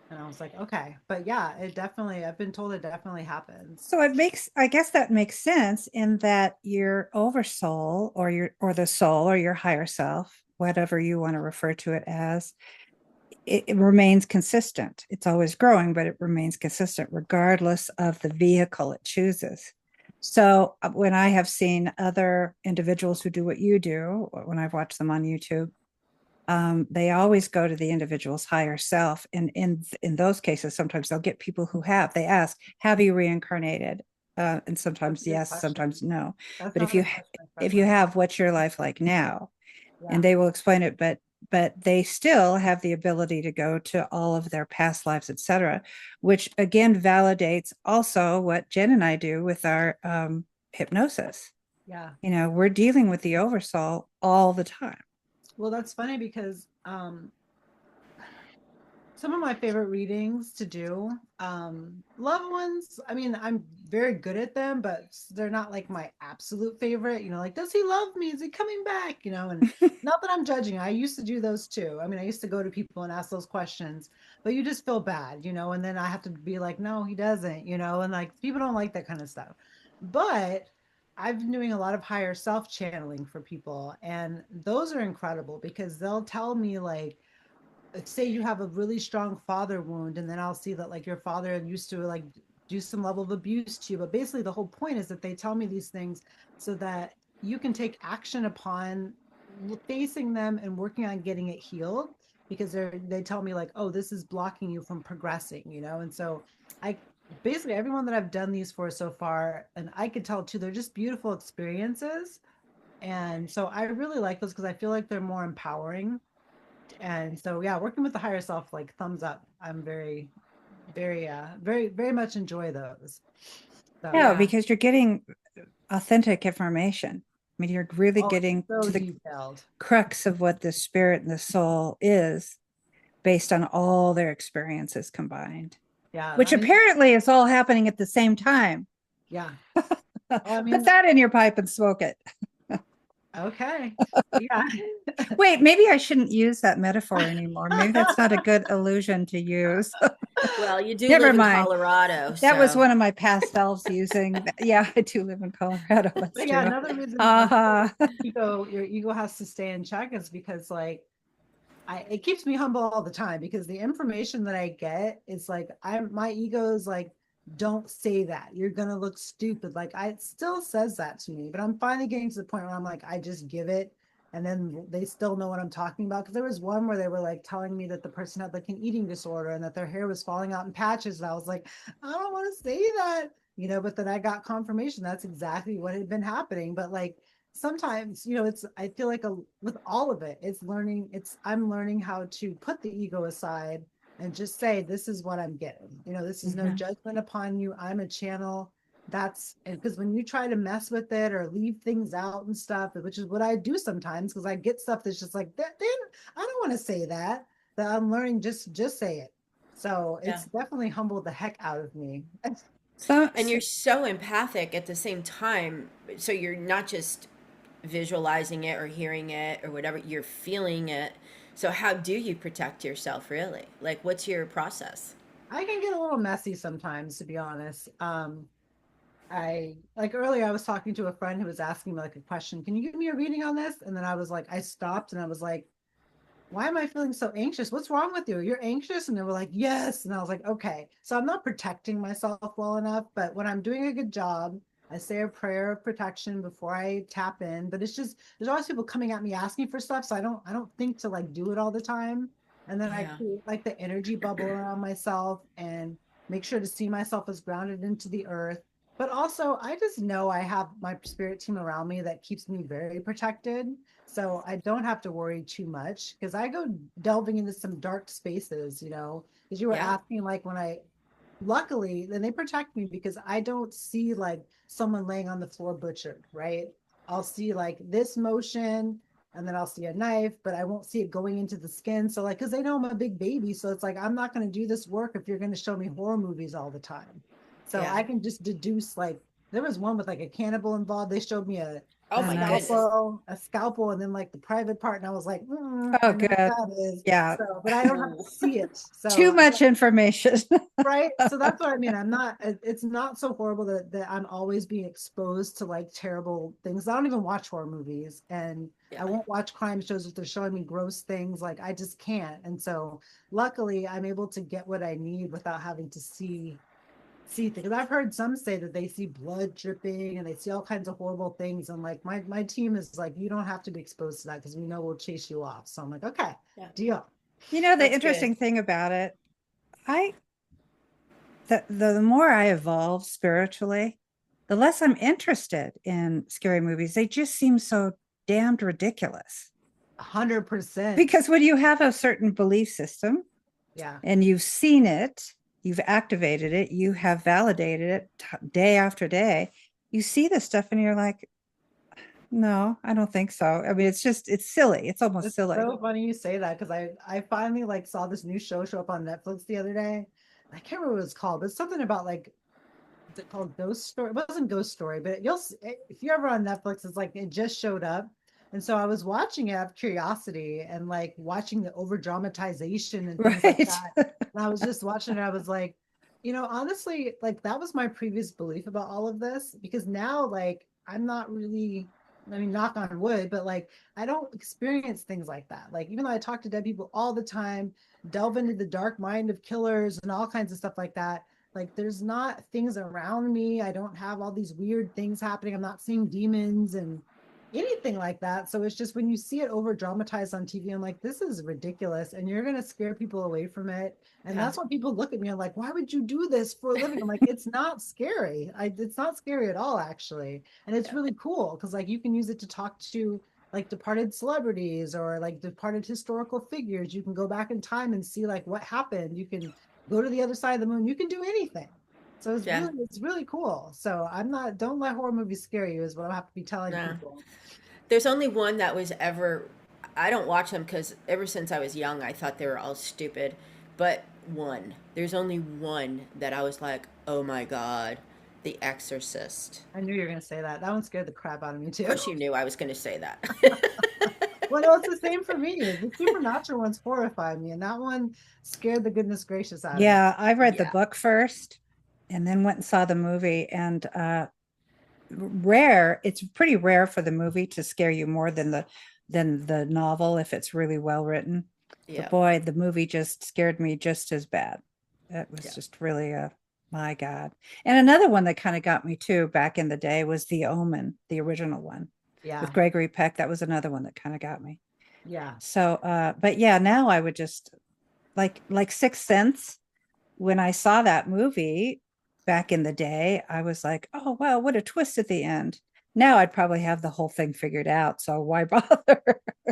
And I was like, "Okay." But yeah, it definitely, I've been told it definitely happens. So it makes, I guess that makes sense in that your oversoul or or the soul or your higher self, whatever you want to refer to it as, it remains consistent. It's always growing, but it remains consistent regardless of the vehicle it chooses. So when I have seen other individuals who do what you do, when I've watched them on YouTube, they always go to the individual's higher self. And in those cases, sometimes they'll get people who have. They ask, "Have you reincarnated?" And That's a sometimes good yes, question. sometimes no. That's But not the question my if friend you wanted. have, what's your life like now? Yeah, And they will explain it. But they still have the ability to go to all of their past lives, etc., which again validates also what Jen and I do with our hypnosis. yeah. We're dealing with the oversoul all the time. Well, that's funny because some of my favorite readings to do, loved ones, I mean, I'm very good at them, but they're not like my absolute favorite. Like, does he love me, is he coming back, and not that I'm judging. I used to do those too. I mean, I used to go to people and ask those questions, but you just feel bad, and then I have to be like, no, he doesn't, and like people don't like that kind of stuff. But I've been doing a lot of higher self channeling for people, and those are incredible because they'll tell me, like, say you have a really strong father wound, and then I'll see that like your father used to like do some level of abuse to you. But basically the whole point is that they tell me these things so that you can take action upon facing them and working on getting it healed, because they tell me like, oh, this is blocking you from progressing, and so I basically, everyone that I've done these for so far, and I could tell too, they're just beautiful experiences. And so I really like those because I feel like they're more empowering. And so yeah, working with the higher self, like thumbs up. I'm very, very, very much enjoy those. So Yeah, yeah. because you're getting authentic information. I mean, you're really Oh, it's getting so to the detailed. crux of what the spirit and the soul is based on all their experiences combined, Yeah, which I mean, apparently is all happening at the same time. yeah. Oh, I Put mean, that in your pipe and smoke it. okay. Yeah. Wait, maybe I shouldn't use that metaphor anymore. Maybe that's not a good illusion to use. Well, you do Never live in mind. Colorado, That was so one of my past selves using. Yeah, I do live in Colorado. That's But yeah, true. another reason Uh-huh. your ego has to stay in check is because like it keeps me humble all the time, because the information that I get is like, my ego is like, don't say that, you're gonna look stupid. Like, it still says that to me, but I'm finally getting to the point where I'm like, I just give it, and then they still know what I'm talking about. Because there was one where they were like telling me that the person had like an eating disorder and that their hair was falling out in patches, and I was like, I don't want to say that, but then I got confirmation that's exactly what had been happening. But like, sometimes, it's, I feel like, with all of it, I'm learning how to put the ego aside and just say, this is what I'm getting, this is no Mhm. judgment upon you, I'm a channel. That's because when you try to mess with it or leave things out and stuff, which is what I do sometimes, because I get stuff that's just like that, then I don't want to say that I'm learning, just say it. So yeah. it's definitely humbled the heck out of me. So, And you're so empathic at the same time. So you're not just visualizing it or hearing it or whatever, you're feeling it. So how do you protect yourself really? Like what's your process? I can get a little messy sometimes, to be honest. I like earlier I was talking to a friend who was asking me like a question, can you give me a reading on this? And then I was like, I stopped and I was like, why am I feeling so anxious? What's wrong with you? You're anxious? And they were like, yes. And I was like, okay. So I'm not protecting myself well enough, but when I'm doing a good job, I say a prayer of protection before I tap in. But it's just there's always people coming at me asking for stuff. So I don't think to like do it all the time. And then I Yeah. create like the energy bubble around myself and make sure to see myself as grounded into the earth. But also I just know I have my spirit team around me that keeps me very protected. So I don't have to worry too much because I go delving into some dark spaces, because you were Yeah. asking like when I luckily then they protect me because I don't see like someone laying on the floor butchered, right? I'll see like this motion and then I'll see a knife, but I won't see it going into the skin. So like because they know I'm a big baby, so it's like I'm not going to do this work if you're going to show me horror movies all the time. So Yeah. I can just deduce like there was one with like a cannibal involved. They showed me Oh a oh, my nice. goodness. scalpel, and then like the private part, and I was like, Oh, I know what good. that is. Yeah. So, but I don't have to Ooh. see it. Too much information. Right. So that's what I mean. I'm not. It's not so horrible that I'm always being exposed to like terrible things. I don't even watch horror movies, and I Yeah. won't watch crime shows if they're showing me gross things. Like I just can't. And so, luckily, I'm able to get what I need without having to see things. I've heard some say that they see blood dripping and they see all kinds of horrible things. And like my team is like, you don't have to be exposed to that because we know we'll chase you off. So I'm like, okay, Yeah. deal. The That's good. interesting thing about it, I the more I evolve spiritually, the less I'm interested in scary movies. They just seem so damned ridiculous. 100%. Because when you have a certain belief system Yeah. and you've seen it, you've activated it, you have validated it day after day, you see this stuff and you're like, no, I don't think so. I mean, it's silly. It's almost It's silly. so funny you say that because I finally like saw this new show up on Netflix the other day. I can't remember what it's called, but it's something about like is it called Ghost Story? It wasn't Ghost Story, but if you're ever on Netflix, it's like it just showed up. And so I was watching it out of curiosity and like watching the over dramatization and things like Right. that. And I was just watching it. I was like, honestly, like that was my previous belief about all of this because now, like, I'm not really, I mean, knock on wood, but like, I don't experience things like that. Like, even though I talk to dead people all the time, delve into the dark mind of killers and all kinds of stuff like that, like there's not things around me. I don't have all these weird things happening. I'm not seeing demons and anything like that. So it's just when you see it over dramatized on TV, I'm like, this is ridiculous. And you're gonna scare people away from it. And Yeah. that's what people look at me and like, why would you do this for a living? I'm like, it's not scary. It's not scary at all, actually. And it's Yeah. really cool because like you can use it to talk to like departed celebrities or like departed historical figures. You can go back in time and see like what happened. You can go to the other side of the moon. You can do anything. So Yeah. it's really cool. So I'm not don't let horror movies scare you is what I'll have to be telling No. people. There's only one that was ever. I don't watch them because ever since I was young, I thought they were all stupid. But one. There's only one that I was like, oh my God, The Exorcist. I knew you were gonna say that. That one scared the crap out of me Of too. course, you knew I was going to say that. Well, no, it's the same for me. The supernatural ones horrify me, and that one scared the goodness gracious out of me. Yeah, I read the Yeah. book first and then went and saw the movie. And rare, it's pretty rare for the movie to scare you more than the novel if it's really well written. But Yeah. boy, the movie just scared me just as bad. It was Yeah. just really a my God. And another one that kind of got me too back in the day was The Omen, the original one with Yeah, Gregory Peck. That was another one that kind of got me. yeah. So but yeah, now I would just like Sixth Sense, when I saw that movie back in the day, I was like, oh, wow, what a twist at the end. Now I'd probably have the whole thing figured out. So why bother?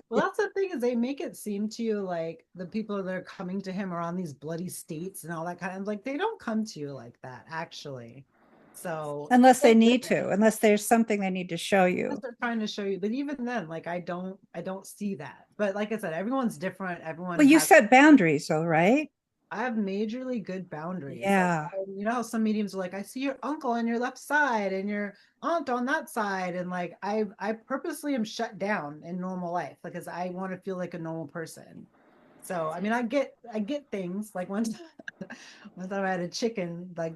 Well, that's the thing is they make it seem to you like the people that are coming to him are on these bloody states and all that kind of like they don't come to you like that actually. So Unless they thank need to, goodness. unless there's something they need to show Unless you. they're trying to show you, but even then, like I don't see that. But like I said, everyone's different. Everyone Well, you has set boundaries, though, right? I have majorly good boundaries. Like, Yeah. you know how some mediums are like, I see your uncle on your left side and your aunt on that side. And like, I purposely am shut down in normal life because I want to feel like a normal person. So, I mean, I get things like one time, one time I had a chicken, like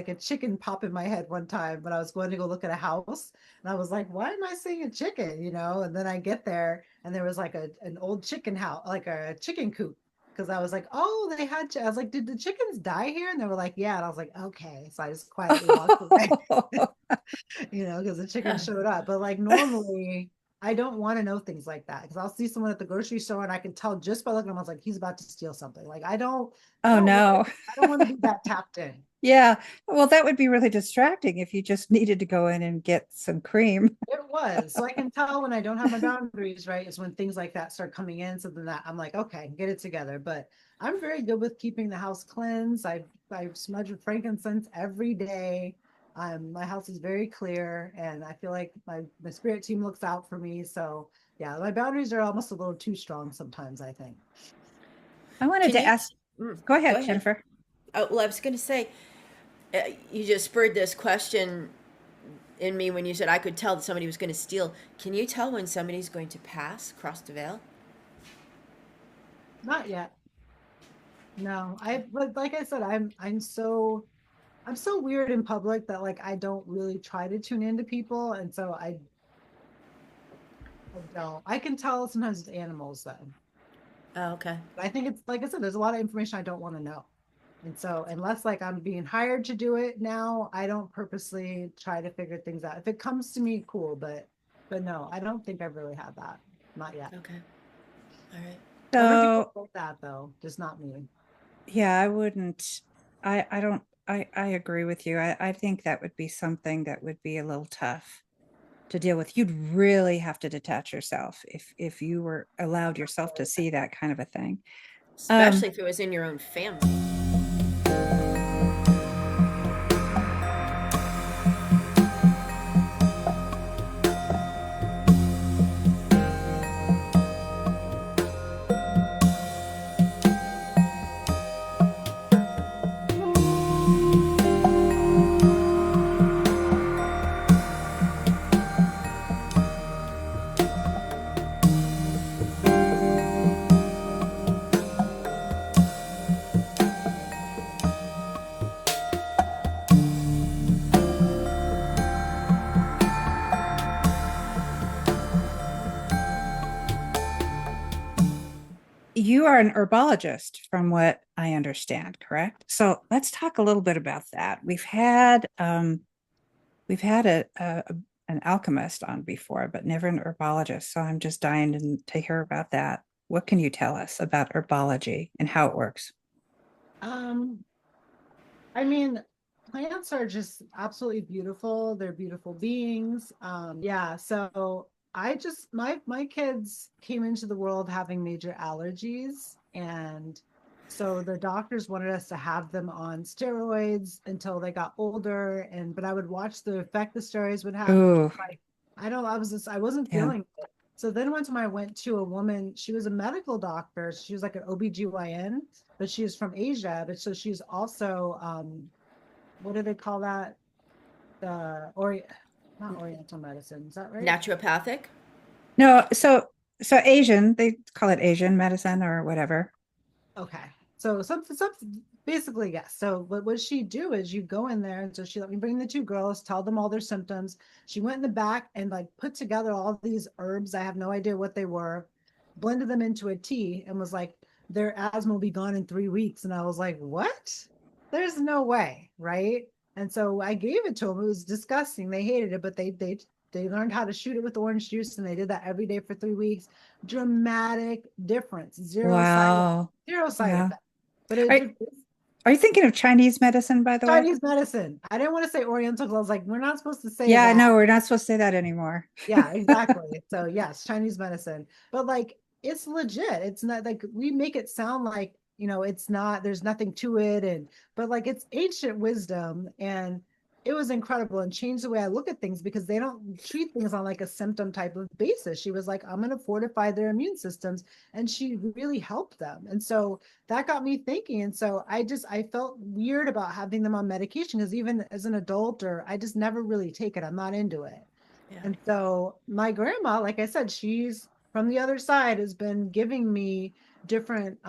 a chicken pop in my head one time when I was going to go look at a house. And I was like, why am I seeing a chicken? You know, and then I get there and there was like an old chicken house, like a chicken coop because I was like, oh, they had, I was like, did the chickens die here? And they were like, yeah. And I was like, okay. So I just quietly walked away, because the chicken showed up. But like normally, I don't want to know things like that because I'll see someone at the grocery store and I can tell just by looking at him, I was like, he's about to steal something. Like I Oh don't want to, no. I don't want to be that tapped in. Yeah. Well, that would be really distracting if you just needed to go in and get some cream. It was. So I can tell when I don't have my boundaries, right? Is when things like that start coming in. So then that I'm like, okay, get it together. But I'm very good with keeping the house cleansed. I smudge with frankincense every day. My house is very clear and I feel like my spirit team looks out for me. So yeah, my boundaries are almost a little too strong sometimes, I think. I wanted Can to you? ask, go Go ahead, ahead. Jennifer. Oh, well, I was going to say, you just spurred this question in me when you said I could tell that somebody was going to steal. Can you tell when somebody's going to pass across the veil? Not yet. No. Okay. But like I said, I'm so weird in public that like I don't really try to tune into people. And so I don't. I can tell sometimes with animals though. Oh, okay. I think it's like I said, there's a lot of information I don't want to know. And so unless like I'm being hired to do it now, I don't purposely try to figure things out. If it comes to me, cool, but no, I don't think I've really had that. Not yet. Okay. All right. Other people So, like that though, just not me. yeah, I wouldn't, I don't, I agree with you. I think that would be something that would be a little tough to deal with. You'd really have to detach yourself if you were allowed yourself to see that kind of a thing. Um, Especially if it was in your own family. you are an herbologist, from what I understand, correct? So let's talk a little bit about that. We've had an alchemist on before, but never an herbologist. So I'm just dying to hear about that. What can you tell us about herbology and how it works? Um, I mean, plants are just absolutely beautiful. They're beautiful beings. Yeah, so my kids came into the world having major allergies, and so the doctors wanted us to have them on steroids until they got older. And but I would watch the effect the steroids would have, and Oh, like I wasn't yeah. feeling it. So then one time I went to a woman, she was a medical doctor. She was like an OBGYN, but she is from Asia. But so she's also what do they call that? Or not Oriental medicine. Is that right? Naturopathic? No, so Asian, they call it Asian medicine or whatever. Okay. So some basically yes. So what she do is you go in there, and so she let me bring the two girls, tell them all their symptoms. She went in the back and like put together all these herbs. I have no idea what they were, blended them into a tea, and was like, their asthma will be gone in 3 weeks. And I was like, what? There's no way, right? And so I gave it to them. It was disgusting. They hated it, but they learned how to shoot it with orange juice, and they did that every day for 3 weeks. Dramatic difference, Wow. zero side Yeah. effect. But it Are, just are you thinking of Chinese medicine, by the way? Chinese medicine. I didn't want to say Oriental because I was like, we're not supposed to say Yeah, that. no, we're not supposed to say that anymore. Yeah, exactly. So yes, Chinese medicine. But like it's legit. It's not like we make it sound like, it's not, there's nothing to it. But like it's ancient wisdom. And it was incredible and changed the way I look at things because they don't treat things on like a symptom type of basis. She was like, I'm going to fortify their immune systems. And she really helped them. And so that got me thinking. And so I felt weird about having them on medication because even as an adult, or I just never really take it. I'm not into it. Yeah. And so my grandma, like I said, she's from the other side, has been giving me different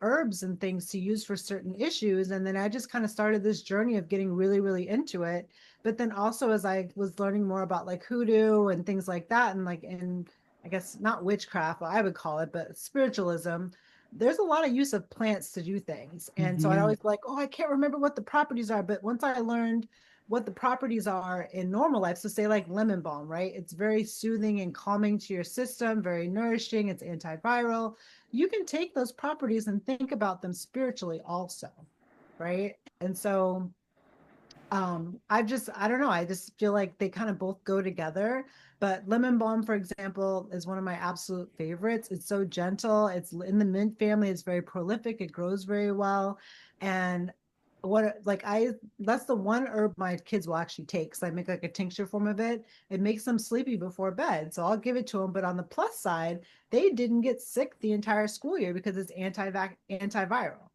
herbs and things to use for certain issues. And then I just kind of started this journey of getting really, really into it. But then also as I was learning more about like hoodoo and things like that, and like in, I guess not witchcraft, what I would call it, but spiritualism, there's a lot of use of plants to do things. And so I'd Mhm. always be like, oh, I can't remember what the properties are. But once I learned what the properties are in normal life. So say like lemon balm, right? It's very soothing and calming to your system, very nourishing, it's antiviral. You can take those properties and think about them spiritually also, right? And so I don't know, I just feel like they kind of both go together. But lemon balm, for example, is one of my absolute favorites. It's so gentle, it's in the mint family, it's very prolific, it grows very well. And what like I that's the one herb my kids will actually take because I make like a tincture form of it. It makes them sleepy before bed, so I'll give it to them. But on the plus side, they didn't get sick the entire school year because it's antiviral,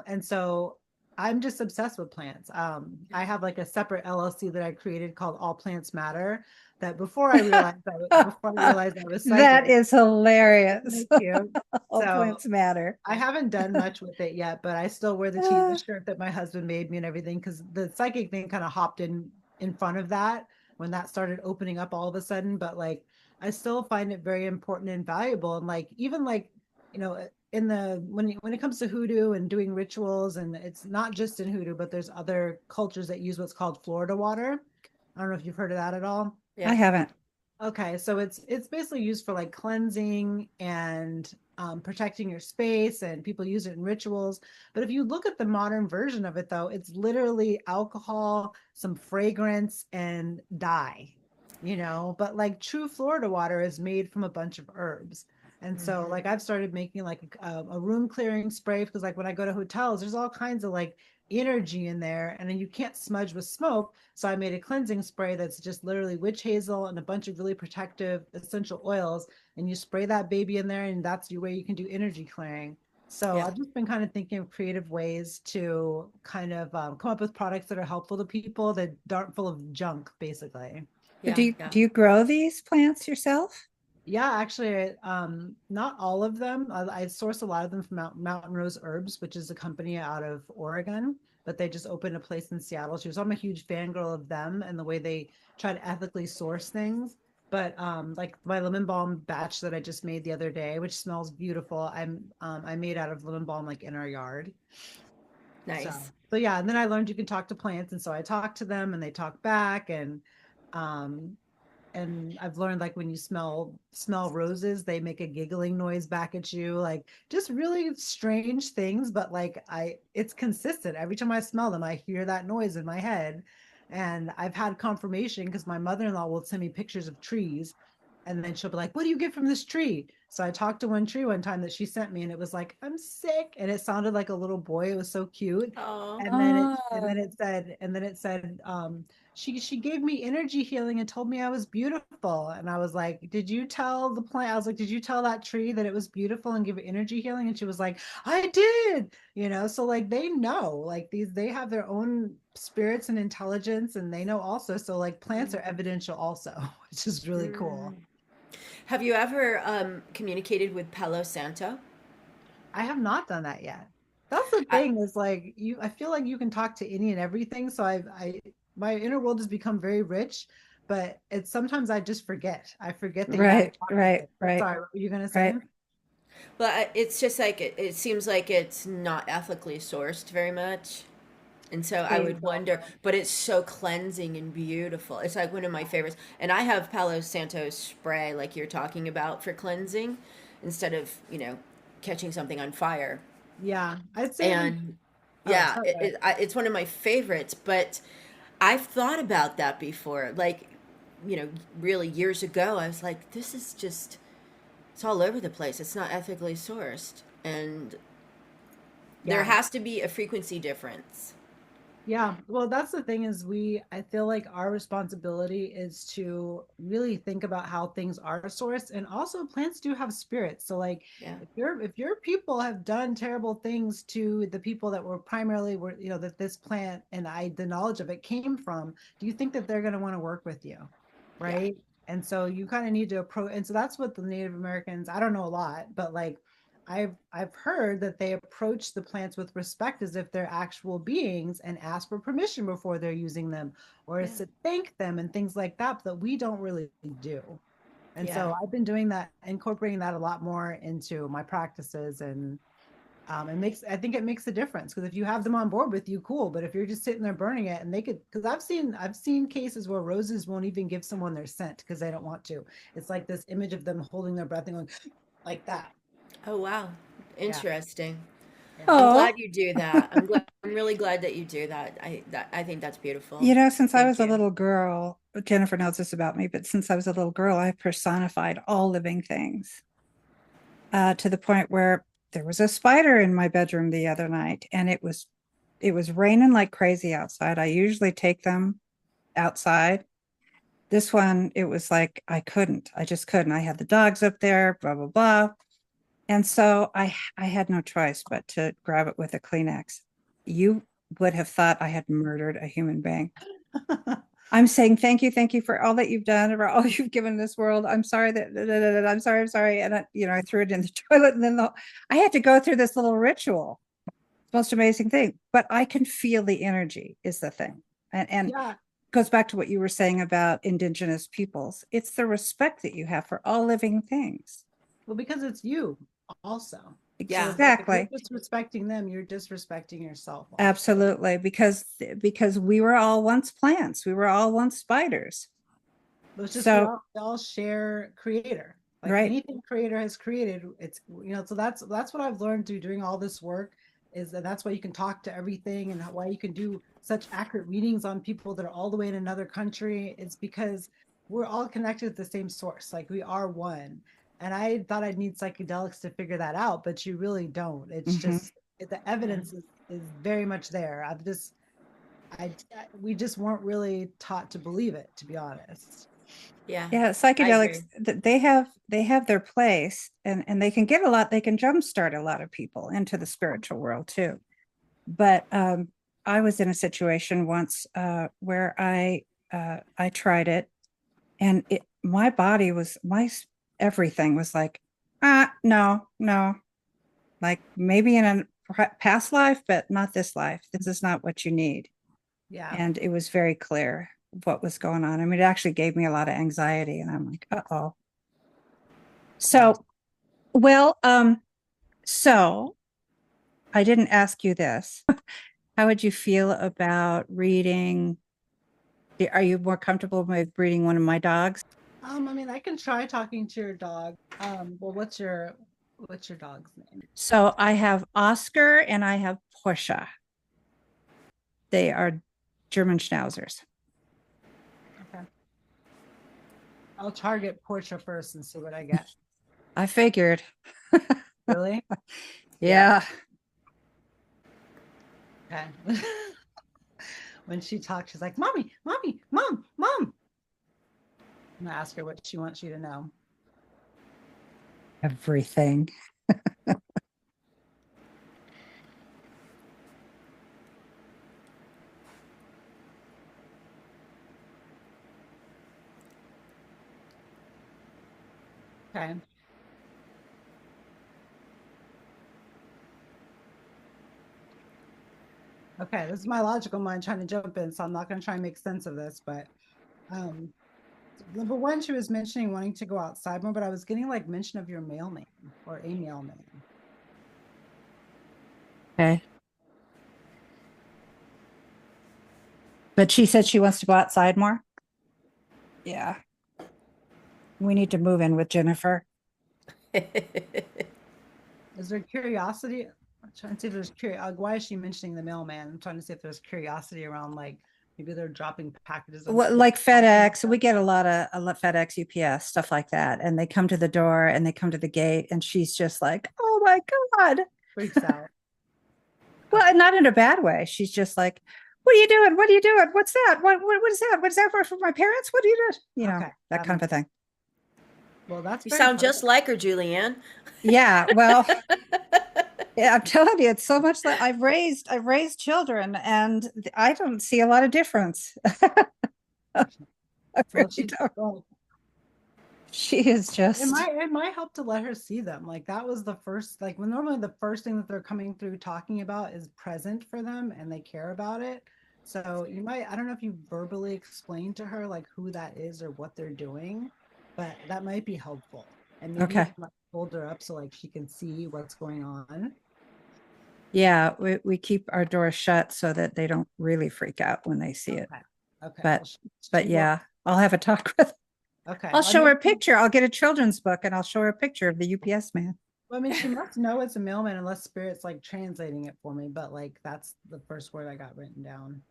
and so I'm just obsessed with plants. I have like a separate LLC that I created called All Plants Matter. That before I realized I was That psychic. is hilarious. Thank you. All So plants matter. I haven't done much with it yet, but I still wear the Uh, shirt that my husband made me and everything because the psychic thing kind of hopped in front of that when that started opening up all of a sudden. But like, I still find it very important and valuable. And like, even like, in the when it comes to hoodoo and doing rituals, and it's not just in hoodoo, but there's other cultures that use what's called Florida water. I don't know if you've heard of that at all. I Yeah. haven't. Okay, so it's basically used for like cleansing and protecting your space, and people use it in rituals. But if you look at the modern version of it, though, it's literally alcohol, some fragrance, and dye. But like true Florida water is made from a bunch of herbs. And so, Hmm. like, I've started making like a room clearing spray because, like, when I go to hotels, there's all kinds of like energy in there, and then you can't smudge with smoke. So I made a cleansing spray that's just literally witch hazel and a bunch of really protective essential oils. And you spray that baby in there, and that's your way you can do energy clearing. So Yeah. I've just been kind of thinking of creative ways to kind of come up with products that are helpful to people that aren't full of junk, basically. So Yeah. Yeah. do you grow these plants yourself? Yeah, actually, not all of them. I source a lot of them from Mountain Rose Herbs, which is a company out of Oregon, but they just opened a place in Seattle too. So I'm a huge fangirl of them and the way they try to ethically source things. But like my lemon balm batch that I just made the other day, which smells beautiful, I made out of lemon balm like in our yard. So Nice. so yeah, and then I learned you can talk to plants, and so I talk to them and they talk back, um and I've learned like when you smell roses, they make a giggling noise back at you, like just really strange things, but like it's consistent. Every time I smell them, I hear that noise in my head. And I've had confirmation because my mother-in-law will send me pictures of trees, and then she'll be like, "What do you get from this tree?" So I talked to one tree one time that she sent me, and it was like, "I'm sick," and it sounded like a little boy. It was so cute. Oh. And then it said, she gave me energy healing and told me I was beautiful. And I was like, "Did you tell the plant?" I was like, "Did you tell that tree that it was beautiful and give it energy healing?" And she was like, "I did." So like they know, like they have their own spirits and intelligence, and they know also. So like plants are evidential also, which is really Mm. cool. Have you ever communicated with Palo Santo? I have not done that yet. That's the I, thing, is like I feel like you can talk to any and everything. So my inner world has become very rich, but it's sometimes I just forget. I forget that you can Right, talk to right, things. right, Sorry, what were you gonna say? right. well, it's just like it seems like it's not ethically sourced very much. And so I Please would wonder, also. but it's so cleansing and beautiful. It's like one of my favorites. And I have Palo Santo spray, like you're talking about, for cleansing instead of, catching something on fire. Yeah, I'd say like, And oh, yeah, sorry. it's one of my favorites, but I've thought about that before. Like, really years ago, I was like, this is just, it's all over the place. It's not ethically sourced. And there Yeah, has to be a frequency difference. Yeah, well, that's the thing is I feel like our responsibility is to really think about how things are sourced, and also plants do have spirits. So like Yeah. if your people have done terrible things to the people that were primarily were, that this plant and the knowledge of it came from, do you think that they're going to want to work with you? Yeah. Right? And so you kind of need to approach, and so that's what the Native Americans, I don't know a lot, but like I've heard that they approach the plants with respect as if they're actual beings and ask for permission before they're using them, or Yeah. is to thank them and things like that that we don't really do. And Yeah. so I've been doing that, incorporating that a lot more into my practices, and I think it makes a difference because if you have them on board with you, cool. But if you're just sitting there burning it, and they could, because I've seen cases where roses won't even give someone their scent because they don't want to. It's like this image of them holding their breath and going like that. Oh, wow. Yeah, Interesting. yeah. I'm Oh, glad you do that. I'm really glad that you do that. I think that's beautiful. since I Thank was a you. little girl, Jennifer knows this about me, but since I was a little girl, I personified all living things to the point where there was a spider in my bedroom the other night, and it was raining like crazy outside. I usually take them outside. This one, it was like I just couldn't. I had the dogs up there, blah blah blah. And so I had no choice but to grab it with a Kleenex. You would have thought I had murdered a human being. I'm saying thank you for all that you've done, for all you've given this world. I'm sorry that I'm sorry. And I threw it in the toilet, and then I had to go through this little ritual. It's the most amazing thing. But I can feel the energy is the thing, and Yeah, goes back to what you were saying about indigenous peoples. It's the respect that you have for all living things. well, because it's you also. So Yeah. it's like if you're Exactly. disrespecting them, you're disrespecting yourself also. Absolutely, because we were all once plants, we were all once spiders. But it's just So, we all share creator. Like right. anything creator has created, it's so that's what I've learned through doing all this work, is that that's why you can talk to everything, and why you can do such accurate readings on people that are all the way in another country. It's because we're all connected to the same source. Like we are one. And I thought I'd need psychedelics to figure that out, but you really don't. It's Hmm. just the Yeah. evidence is very much there. We just weren't really taught to believe it, to be honest. Yeah. Yeah, I psychedelics, agree. they have their place, and they can get a lot, they can jumpstart a lot of people into the spiritual world too. But I was in a situation once where I tried it, and my body was everything was like, no, no, like maybe in a past life, but not this life. This is not what you need. Yeah. And it was very clear what was going on. I mean, it actually gave me a lot of anxiety, and I'm like, uh-oh. Yeah. So, well, so I didn't ask you this. How would you feel about reading? Are you more comfortable with reading one of my dogs? I mean, I can try talking to your dog. Well, what's your dog's name? So I have Oscar and I have Portia. They are German Schnauzers. Okay. I'll target Portia first and see what I get. I figured. Really? Yeah. Yeah. Okay. When she talks, she's like, "Mommy, mommy, mom, mom." I'm gonna ask her what she wants you to know. Everything. Okay. Okay. This is my logical mind trying to jump in, so I'm not gonna try and make sense of this, but um number one, she was mentioning wanting to go outside more, but I was getting like mention of your male name or a male name. Okay. But she said she wants to go outside more. Yeah. We need to move in with Jennifer. Is there curiosity? I'm trying to see if there's curiosity. Why is she mentioning the mailman? I'm trying to see if there's curiosity around, like maybe they're dropping packages on Well, people's like house and FedEx, we stuff. get a lot FedEx, UPS, stuff like that. And they come to the door and they come to the gate, and she's just like, oh my God. Freaks out. Well, Okay. not in a bad way. She's just like, What are you doing? What are you doing? What's that? What is that? What's that for my parents? What are you doing? You know, Okay, that kind of a thing. well, that's You very sound perfect. just like her, Julianne. Yeah, well, yeah, I'm telling you, it's so much that I've raised children and I don't see a lot of difference. I Well, really she don't. well, She is just, it might help to let her see them. Like that was the first, like when normally the first thing that they're coming through talking about is present for them and they care about it. So you might, I don't know if you verbally explain to her like who that is or what they're doing, but that might be helpful. And maybe you okay. can like hold her up so like she can see what's going on. Yeah, we keep our doors shut so that they don't really freak out when they see it. Okay. Okay. Well, But she will. yeah, I'll have a talk with. Okay. I'll Well, I show her mean, a picture. I'll get a children's book and I'll show her a picture of the UPS man. well, I mean, she must know it's a mailman unless Spirit's like translating it for me. But like, that's the first word I got written down.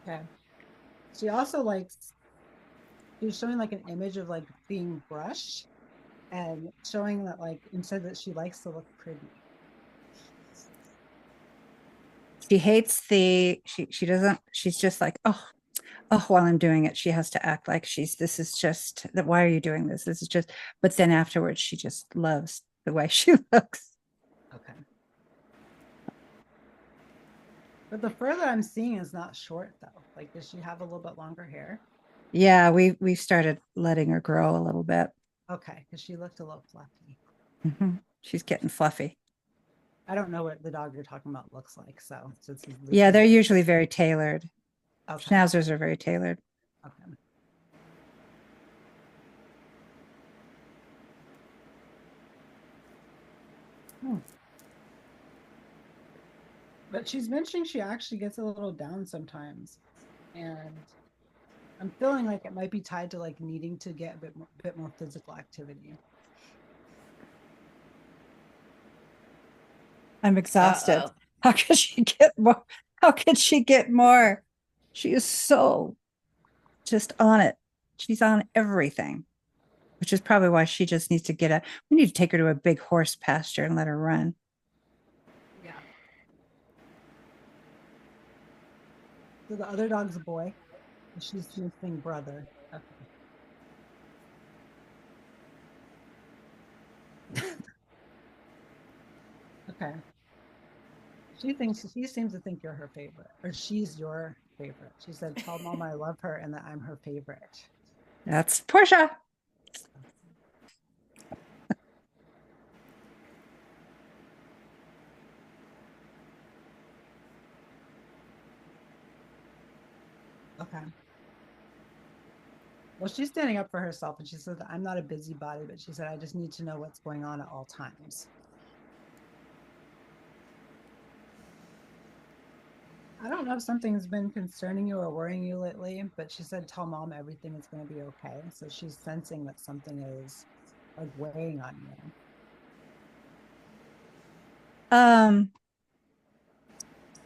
Okay. She also likes, she was showing like an image of like being brushed and showing that like, and said that she likes to look pretty. She hates she doesn't, she's just like, oh, while I'm doing it, she has to act like this is just that. Why are you doing this? This is just, but then afterwards, she just loves the way she looks. Okay. But the fur that I'm seeing is not short though. Like, does she have a little bit longer hair? Yeah, we started letting her grow a little bit. Okay. Because she looked a little fluffy. She's getting fluffy. I don't know what the dog you're talking about looks like. So since he's Yeah, loopy. they're usually very tailored. Okay. Schnauzers are very tailored. Okay. Hmm. But she's mentioning she actually gets a little down sometimes. And I'm feeling like it might be tied to like needing to get a bit more physical activity. I'm Uh exhausted. oh. How could she get more? How could she get more? She is so just on it. She's on everything, which is probably why she just needs to get a. We need to take her to a big horse pasture and let her run. Yeah. So the other dog's a boy. She's missing brother. Okay. Okay. She seems to think you're her favorite, or she's your favorite. She said, "Tell mom I love her and that I'm her favorite." That's Portia. Okay. Well, she's standing up for herself, and she said, "I'm not a busybody," but she said, "I just need to know what's going on at all times." I don't know if something's been concerning you or worrying you lately, but she said, "Tell mom everything is going to be okay." So she's sensing that something is like weighing on you. Um,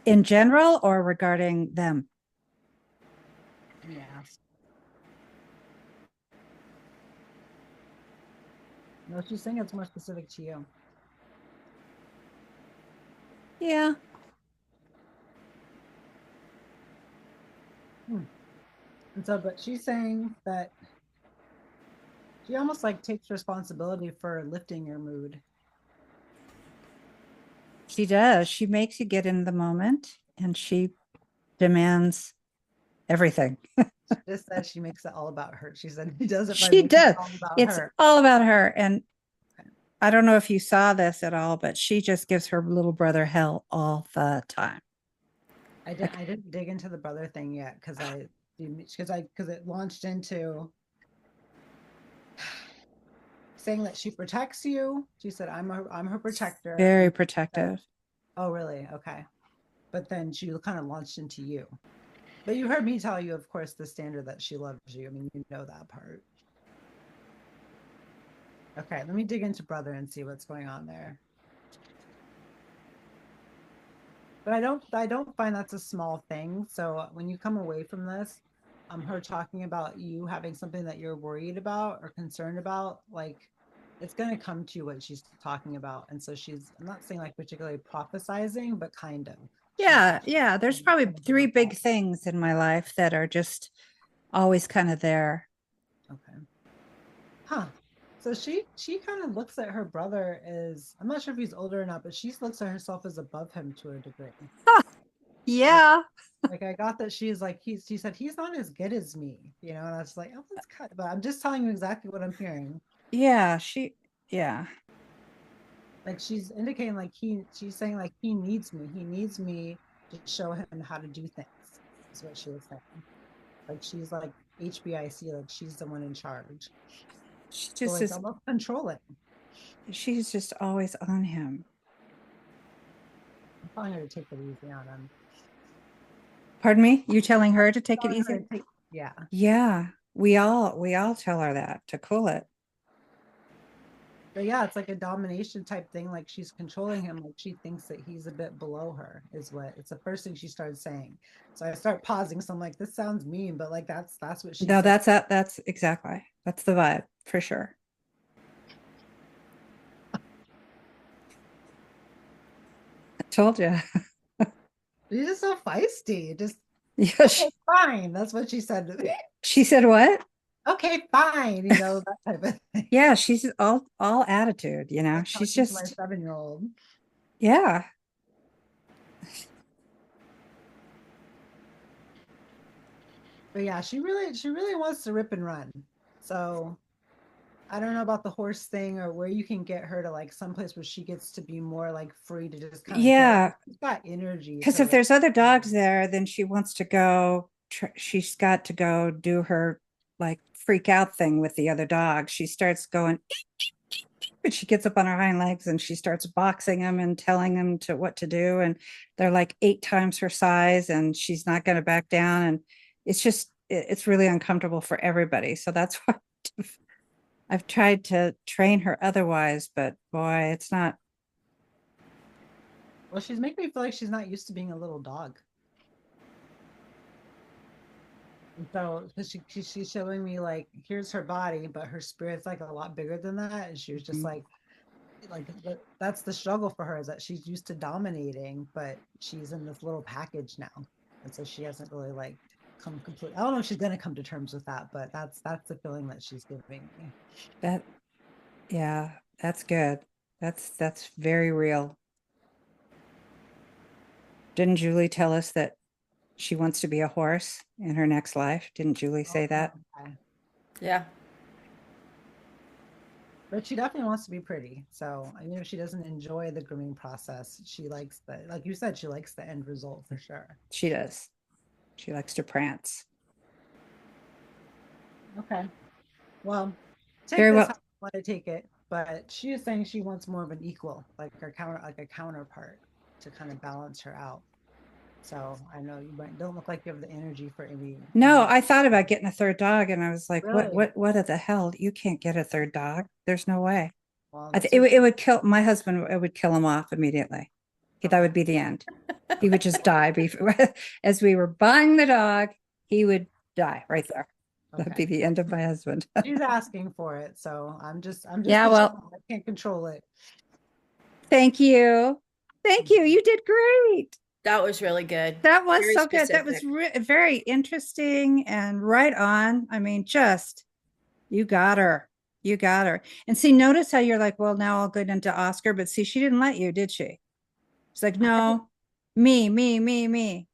in general or regarding them? Let me ask. No, she's saying it's more specific to you. Yeah. Hmm. And so, but she's saying that she almost like takes responsibility for lifting your mood. She does. She makes you get in the moment and she demands everything. She just said she makes it all about her. She said he does it by She making it does. all about It's her. all about her. And Okay. I don't know if you saw this at all, but she just gives her little brother hell all the time. Like, I didn't dig into the brother thing yet because it launched into saying that she protects you. She said, I'm her protector." very And said, protective. "Oh, really? Okay." But then she kind of launched into you. But you heard me tell you, of course, the standard that she loves you. I mean, you know that part. Okay, let me dig into brother and see what's going on there. But I don't find that's a small thing. So when you come away from this, her talking about you having something that you're worried about or concerned about, like it's gonna come to you what she's talking about. And so I'm not saying like particularly prophesizing, but kind of. She's Yeah, yeah. There's saying probably kind of three about big that. things in my life that are just always kind of there. Okay. Huh. So she kind of looks at her brother as, I'm not sure if he's older or not, but she looks at herself as above him to a degree. Like Yeah. like I got that she's like she said he's not as good as me, and I was like, oh, that's kind of, but I'm just telling you exactly what I'm hearing. Yeah, yeah. Like she's indicating like she's saying like he needs me to show him how to do things, is what she was saying. Like she's like HBIC, like she's the one in charge. She So just like is, almost controlling. she's just always on him. I'm telling her to take it easy on him. Pardon me? You telling her to I'm take it telling her easy? to take, yeah. Yeah, we all tell her that to cool it. But yeah, it's like a domination type thing. Like she's controlling him. Like she thinks that he's a bit below her, is what it's the first thing she started saying. So I start pausing. So I'm like, this sounds mean, but like that's what she's No, saying. that's exactly. That's the vibe for sure. I told you. She's just so feisty. Just Yeah, okay, fine. That's what she said to me. she said what? Okay, fine. That type of thing. Yeah, she's all attitude, you know. Like She's talking to my just 7-year-old. yeah. But yeah, she really wants to rip and run. So I don't know about the horse thing or where you can get her to like someplace where she gets to be more like free to just kind of go. Yeah, She's got energy because to if like, there's other dogs there, then she wants to go. She's got to go do her like freak out thing with the other dogs. She starts going, but she gets up on her hind legs and she starts boxing them and telling them to what to do. And they're like 8 times her size, and she's not going to back down. And it's just it's really uncomfortable for everybody. So that's why I've tried to train her otherwise, but boy, it's not. well, she's making me feel like she's not used to being a little dog. And so, because she's showing me like, here's her body, but her spirit's like a lot bigger than that. And she was just like that's the struggle for her, is that she's used to dominating, but she's in this little package now. And so she hasn't really like come complete. I don't know if she's gonna come to terms with that, but that's the feeling that she's giving me. That yeah, that's good. That's very real. Didn't Julie tell us that she wants to be a horse in her next life? Didn't Julie say Oh, that? okay. Yeah. But she definitely wants to be pretty. So even if she doesn't enjoy the grooming process, she likes like you said, she likes the end result for sure. She does. She likes to prance. Okay. Well, take Very this how well. you want to take it. But she is saying she wants more of an equal, like a counterpart to kind of balance her out. So I know you don't look like you have the energy for No, any I thought about getting a third dog, and I was like, really. what the hell? You can't get a third dog. There's no way. Well, that's what It she, would kill my husband. It would kill him off immediately. That okay. would be the end. He would just die before, as we were buying the dog, he would die right there. That'd be Okay. the end of my husband. She's asking for it, so I'm just Yeah, the well, child. I can't control it. thank you. Thank you. You did great. That was really good. That was Very so good. That was specific. very interesting and right on. I mean, just you got her. You got her. And see, notice how you're like, well, now I'll get into Oscar, but see, she didn't let you, did she? She's like, I, no, me.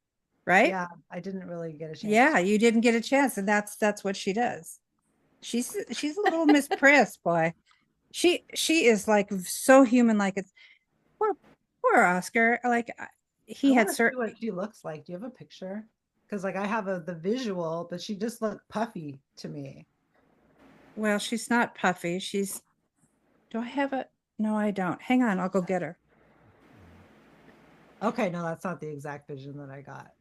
Right? yeah, I didn't really get a chance Yeah, to. you didn't get a chance, and that's what she does. She's a little Miss Priss, boy. She is like so human. Like it's poor poor Oscar. Like I he want had to see certain. what she looks like. Do you have a picture? Because like I have the visual, but she just looked puffy to me. Well, she's not puffy. She's. Do I have a? No, I don't. Hang on, I'll go get her. Okay, no, that's not the exact vision that I got.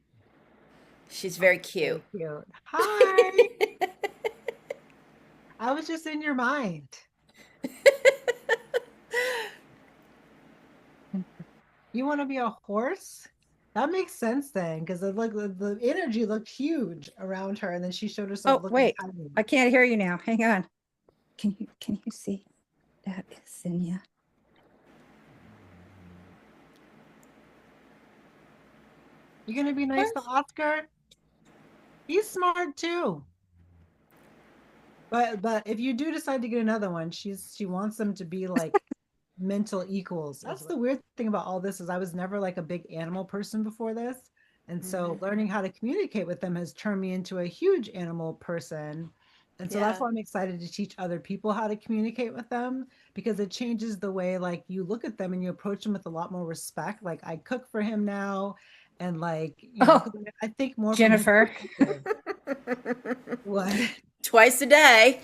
She's Oh, very cute. very cute. Hi. I was just in your mind. You want to be a horse? That makes sense then, because the energy looked huge around her, and then she showed herself Oh, looking wait, tiny. I can't hear you now. Hang on. Can you see? That is Zinnia. You gonna be nice to What? Oscar? He's smart too. But if you do decide to get another one, she wants them to be like mental equals. That's the weird thing about all this is I was never like a big animal person before this. And so Hmm. learning how to communicate with them has turned me into a huge animal person. And so that's Yeah. why I'm excited to teach other people how to communicate with them because it changes the way like you look at them and you approach them with a lot more respect. Like I cook for him now and like, Oh, 'cause I think more from his Jennifer. perspective. What? Twice a day.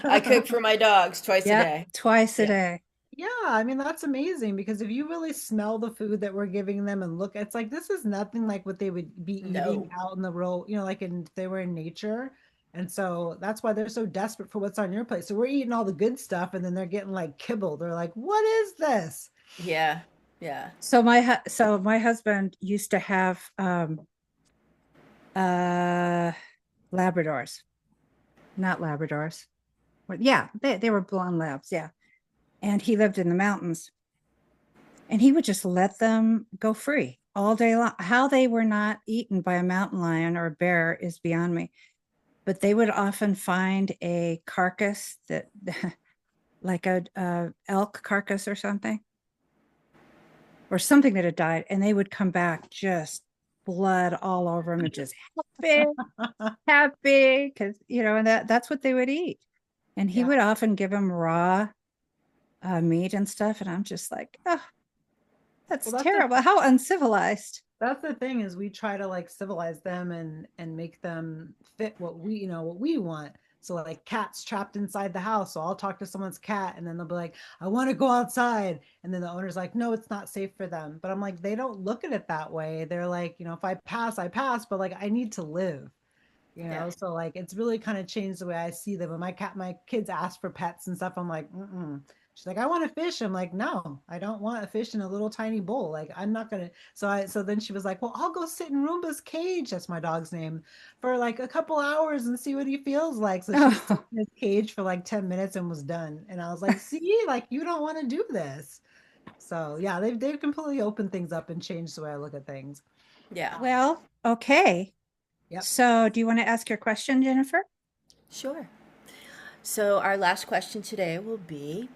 I cook for my dogs twice a Yep, day. twice a Yeah. day. Yeah, I mean that's amazing because if you really smell the food that we're giving them and look, it's like this is nothing like what they would be eating No. out in the real, like if they were in nature. And so that's why they're so desperate for what's on your plate. So we're eating all the good stuff and then they're getting like kibble. They're like, "What is this?" Yeah. Yeah. So my husband used to have uh Labradors, not Labradors. Well, yeah, they were blonde labs, yeah. And he lived in the mountains and he would just let them go free all day long. How they were not eaten by a mountain lion or a bear is beyond me. But they would often find a carcass that like a elk carcass or something that had died, and they would come back just blood all over them and just happy, happy, because and that's what they would eat. And he Yeah. would often give them raw meat and stuff, and I'm just like, oh, Well, that's that's the terrible. How uncivilized. That's the thing is we try to like civilize them and make them fit what we want. So like cats trapped inside the house. So I'll talk to someone's cat and then they'll be like, I want to go outside. And then the owner's like, no, it's not safe for them. But I'm like, they don't look at it that way. They're like, if I pass, I pass, but like I need to live. Yeah. So like it's really kind of changed the way I see them. When my kids ask for pets and stuff, I'm like, mm-mm. She's like, I want a fish. I'm like, no, I don't want a fish in a little tiny bowl. Like, I'm not gonna. So then she was like, well, I'll go sit in Roomba's cage. That's my dog's name for like a couple hours and see what he feels like. So she sat Oh, in his cage for like 10 minutes and was done. And I was like, see, like you don't want to do this. So yeah, they've completely opened things up and changed the way I look at things. Yeah. well, okay. Yep. So, do you want to ask your question, Jennifer? Sure. So, our last question today will be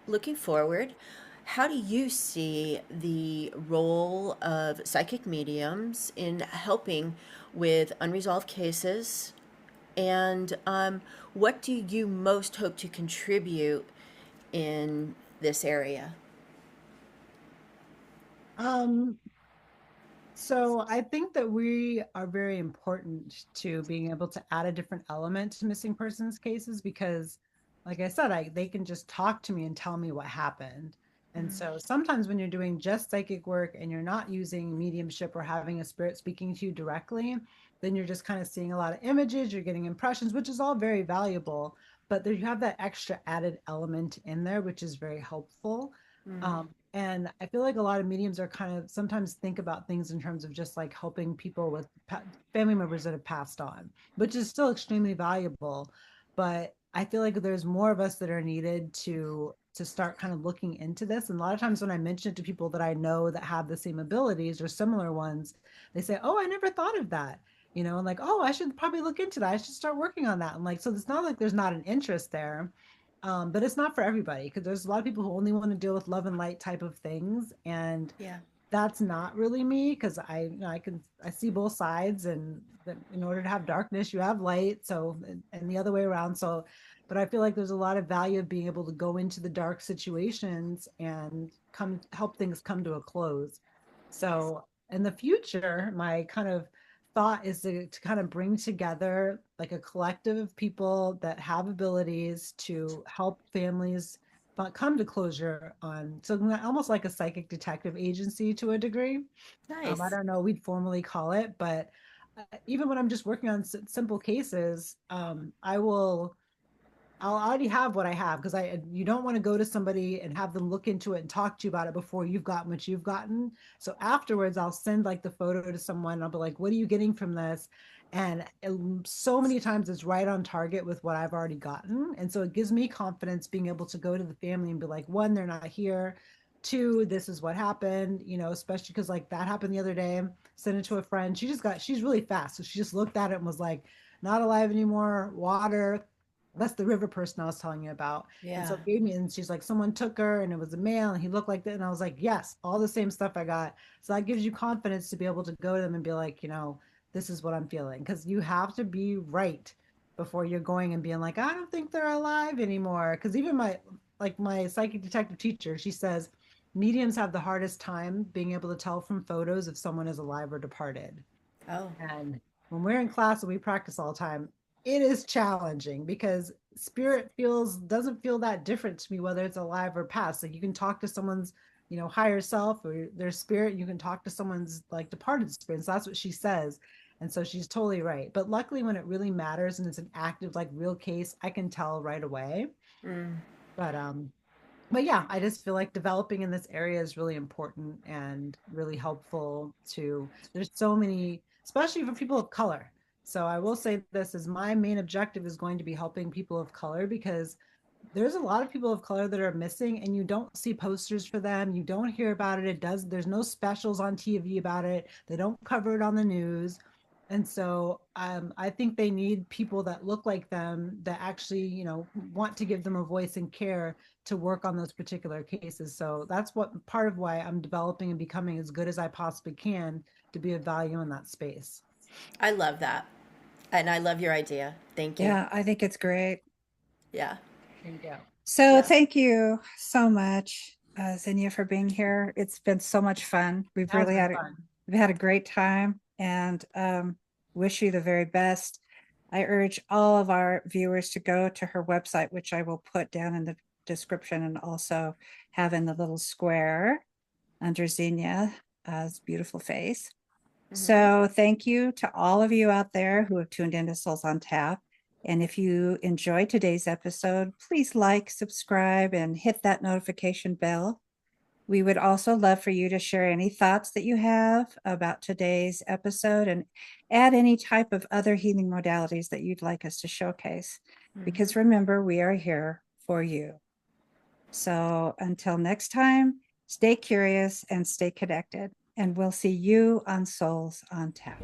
looking forward, how do you see the role of psychic mediums in helping with unresolved cases? And what do you most hope to contribute in this area? Um, So I think that we are very important to being able to add a different element to missing persons cases because, like I said, they can just talk to me and tell me what happened. And so sometimes when you're doing just psychic work and you're not using mediumship or having a spirit speaking to you directly, then you're just kind of seeing a lot of images, you're getting impressions, which is all very valuable. But there you have that extra added element in there, which is very helpful. Mm, And I feel like a lot of mediums are kind of sometimes think about things in terms of just like helping people with family members that have passed on, which is still extremely valuable. But I feel like there's more of us that are needed to start kind of looking into this. And a lot of times when I mention it to people that I know that have the same abilities or similar ones, they say, "Oh, I never thought of that." And like, "Oh, I should probably look into that. I should start working on that." And like, so it's not like there's not an interest there, but it's not for everybody because there's a lot of people who only want to deal with love and light type of things, and yeah. that's not really me because I see both sides, and that in order to have darkness, you have light. So and the other way around. So, but I feel like there's a lot of value of being able to go into the dark situations and come help things come to a close. So in the future, my kind of thought is to kind of bring together like a collective of people that have abilities to help families but come to closure on so almost like a psychic detective agency to a degree. I Nice. don't know we'd formally call it, but even when I'm just working on simple cases, I will I'll already have what I have because you don't want to go to somebody and have them look into it and talk to you about it before you've gotten what you've gotten. So afterwards, I'll send like the photo to someone. I'll be like, "What are you getting from this?" And so many times it's right on target with what I've already gotten, and so it gives me confidence being able to go to the family and be like, one, they're not here. Two, this is what happened. Especially because like that happened the other day. Sent it to a friend. She's really fast, so she just looked at it and was like, "Not alive anymore. Water." That's the river person I was telling you about. And so Yeah. it gave me, and she's like, someone took her and it was a male and he looked like that. And I was like, yes, all the same stuff I got. So that gives you confidence to be able to go to them and be like, this is what I'm feeling. Cause you have to be right before you're going and being like, I don't think they're alive anymore. Cause even my psychic detective teacher, she says mediums have the hardest time being able to tell from photos if someone is alive or departed. Oh, And when we're in class and we practice all the time, it is challenging because spirit feels doesn't feel that different to me whether it's alive or past. Like you can talk to someone's, higher self or their spirit, you can talk to someone's like departed spirit. So that's what she says. And so she's totally right. But luckily when it really matters and it's an active, like real case, I can tell right away. mm. But but yeah, I just feel like developing in this area is really important and really helpful to there's so many, especially for people of color. So I will say this is my main objective is going to be helping people of color because there's a lot of people of color that are missing and you don't see posters for them, you don't hear about it, there's no specials on TV about it, they don't cover it on the news. And so I think they need people that look like them that actually want to give them a voice and care to work on those particular cases. So that's what part of why I'm developing and becoming as good as I possibly can to be of value in that space. I love that. And I love your idea. Thank you. Yeah, I think it's great. Yeah. Thank you. So Yeah. thank you so much, Zinnia, for being here. It's been so much fun. That has been fun. We've had a great time, and wish you the very best. I urge all of our viewers to go to her website, which I will put down in the description and also have in the little square under Zinnia's beautiful face. Hmm. So thank you to all of you out there who have tuned into Souls on Tap. And if you enjoyed today's episode, please like, subscribe, and hit that notification bell. We would also love for you to share any thoughts that you have about today's episode and add any type of other healing modalities that you'd like us to showcase. Hmm. Because remember, we are here for you. So until next time, stay curious and stay connected. And we'll see you on Souls on Tap.